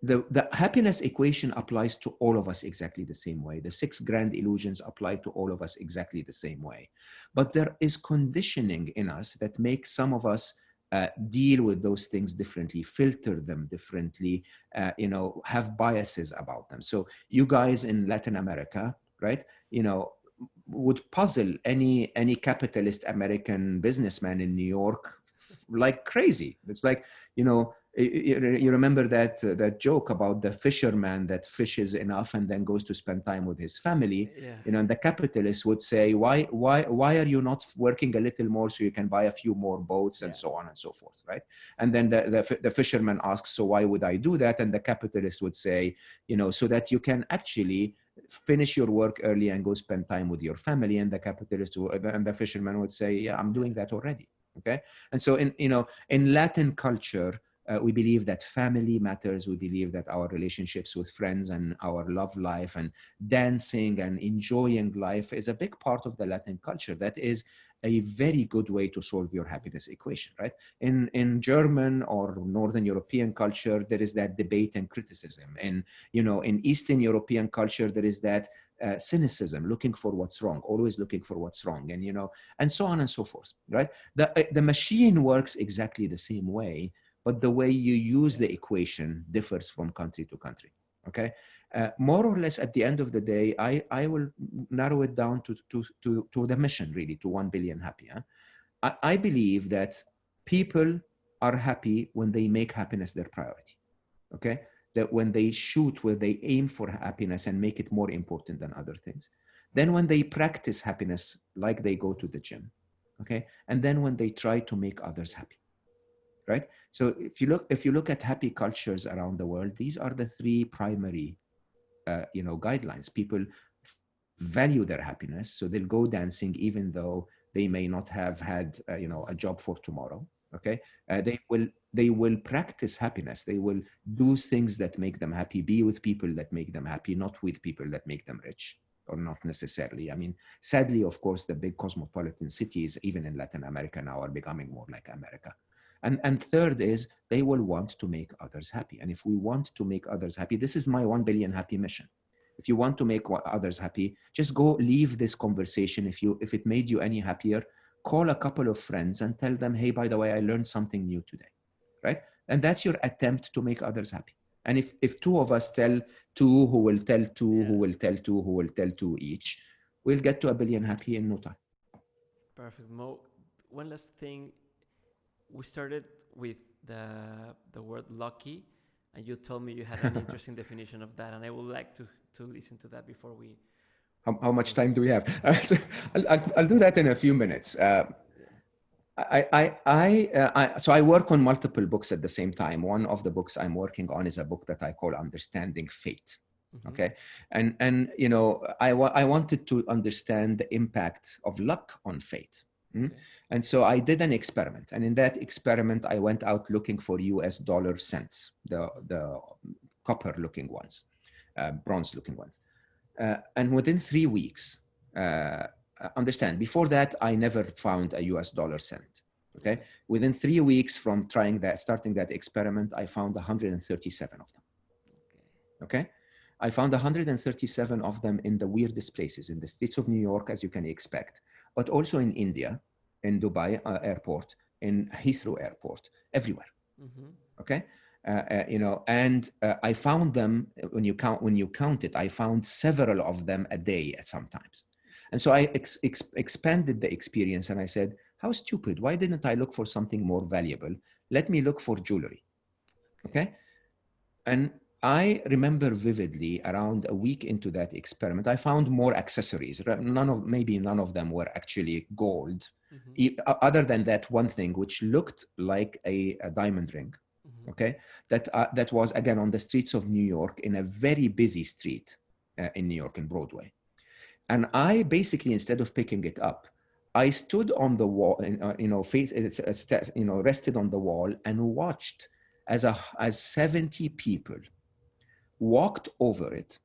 the happiness equation applies to all of us exactly the same way. The 6 grand illusions apply to all of us exactly the same way. But there is conditioning in us that makes some of us deal with those things differently, filter them differently, have biases about them. So you guys in Latin America, right, would puzzle any capitalist American businessman in New York like crazy. It's like, you remember that joke about the fisherman that fishes enough and then goes to spend time with his family. Yeah. And the capitalist would say, why are you not working a little more so you can buy a few more boats, and so on and so forth, right? And then the fisherman asks, so why would I do that? And the capitalist would say, so that you can actually finish your work early and go spend time with your family. And the fisherman would say, yeah, I'm doing that already. Okay. And so in Latin culture, we believe that family matters. We believe that our relationships with friends and our love life and dancing and enjoying life is a big part of the Latin culture. That is a very good way to solve your happiness equation, right? In German or Northern European culture, there is that debate and criticism. And, in Eastern European culture, there is that cynicism, looking for what's wrong, always looking for what's wrong, and, and so on and so forth, right? The machine works exactly the same way, but the way you use the equation differs from country to country. Okay, more or less at the end of the day, I will narrow it down to the mission, really, to 1 billion happy. I believe that people are happy when they make happiness their priority. Okay, that when they shoot, where they aim for happiness and make it more important than other things. Then when they practice happiness, like they go to the gym. Okay, and then when they try to make others happy. Right? So if you look at happy cultures around the world, these are the 3 primary, guidelines. People value their happiness, so they'll go dancing even though they may not have had, a job for tomorrow. Okay, they will practice happiness. They will do things that make them happy. Be with people that make them happy, not with people that make them rich, or not necessarily. I mean, sadly, of course, the big cosmopolitan cities, even in Latin America now, are becoming more like America. And third is they will want to make others happy. And if we want to make others happy, this is my 1 billion happy mission. If you want to make others happy, just go leave this conversation. If it made you any happier, call a couple of friends and tell them, hey, by the way, I learned something new today, right? And that's your attempt to make others happy. And if two of us tell two, who will tell two, who will tell two, who will tell two each, we'll get to 1 billion happy in no time. Perfect, Mo. One last thing. We started with the word lucky, and you told me you had an interesting definition of that, and I would like to listen to that before we... How much time do we have? So I'll do that in a few minutes. So I work on multiple books at the same time. One of the books I'm working on is a book that I call Understanding Fate. Mm-hmm. Okay. And you know, I wanted to understand the impact of luck on fate. Okay. And so I did an experiment. And in that experiment, I went out looking for US dollar cents, the copper looking ones, bronze looking ones. And within 3 weeks, understand, before that, I never found a US dollar cent. Okay. Within 3 weeks from starting that experiment, I found 137 of them. Okay. I found 137 of them in the weirdest places, in the streets of New York, as you can expect, but also in India, in Dubai airport, in Heathrow airport, everywhere. Mm-hmm. Okay. You know, and I found them, when you count it, I found several of them a day at sometimes. And so I expanded the experience and I said, how stupid, why didn't I look for something more valuable? Let me look for jewelry. Okay. And I remember vividly, around a week into that experiment, I found more accessories. Maybe none of them were actually gold, mm-hmm. Other than that one thing, which looked like a diamond ring. Mm-hmm. Okay, that was again on the streets of New York, in a very busy street in New York, in Broadway. And I basically, instead of picking it up, I stood on the wall, rested on the wall and watched as 70 people walked over it,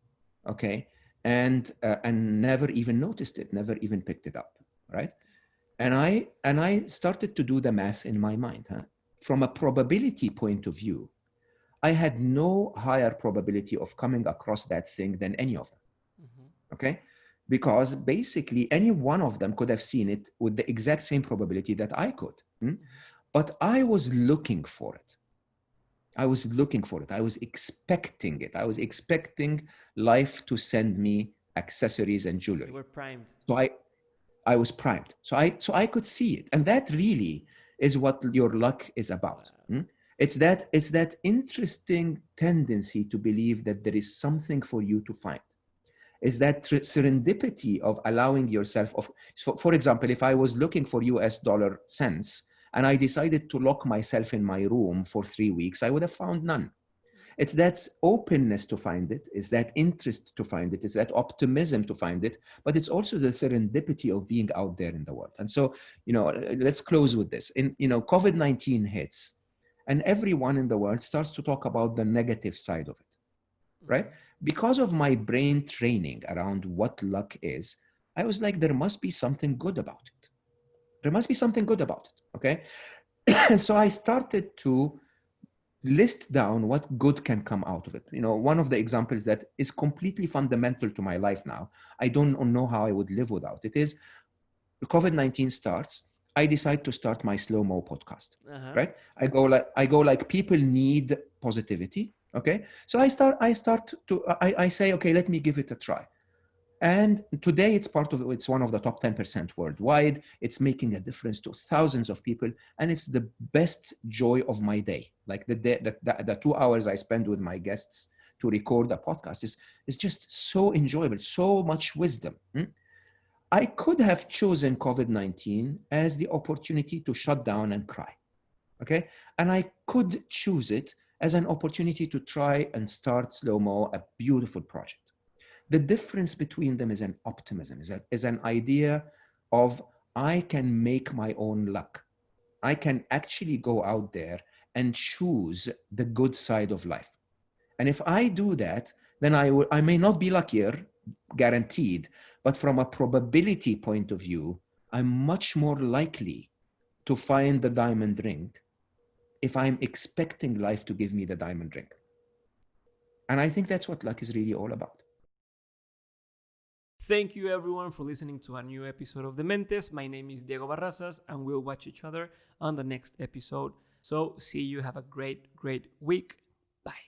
okay, and never even noticed it, never even picked it up, right? And I started to do the math in my mind. From a probability point of view, I had no higher probability of coming across that thing than any of them, mm-hmm. okay? Because basically any one of them could have seen it with the exact same probability that I could. Mm-hmm. But I was looking for it. I was expecting it. I was expecting life to send me accessories and jewelry. You were primed. So I was primed. So I could see it. And that really is what your luck is about. Wow. It's that interesting tendency to believe that there is something for you to find. Is that serendipity of allowing yourself for example, if I was looking for US dollar cents, and I decided to lock myself in my room for 3 weeks, I would have found none. It's that openness to find it, it's that interest to find it, it's that optimism to find it, but it's also the serendipity of being out there in the world. And so, let's close with this. COVID-19 hits, and everyone in the world starts to talk about the negative side of it, right? Because of my brain training around what luck is, I was like, there must be something good about it. There must be something good about it, okay? So I started to list down what good can come out of it. One of the examples that is completely fundamental to my life now, I don't know how I would live without it, is COVID-19 starts. I decide to start my Slow-Mo podcast, right? I go like people need positivity, okay? So I say, okay, let me give it a try. And today it's one of the top 10% worldwide. It's making a difference to thousands of people. And it's the best joy of my day. Like the 2 hours I spend with my guests to record a podcast is just so enjoyable, so much wisdom. I could have chosen COVID-19 as the opportunity to shut down and cry, okay? And I could choose it as an opportunity to try and start Slow-Mo, a beautiful project. The difference between them is an optimism, is an idea of I can make my own luck. I can actually go out there and choose the good side of life. And if I do that, then I may not be luckier, guaranteed, but from a probability point of view, I'm much more likely to find the diamond ring if I'm expecting life to give me the diamond ring. And I think that's what luck is really all about. Thank you everyone for listening to a new episode of Dementes. My name is Diego Barrazas, and we'll watch each other on the next episode. So see you. Have a great week. Bye.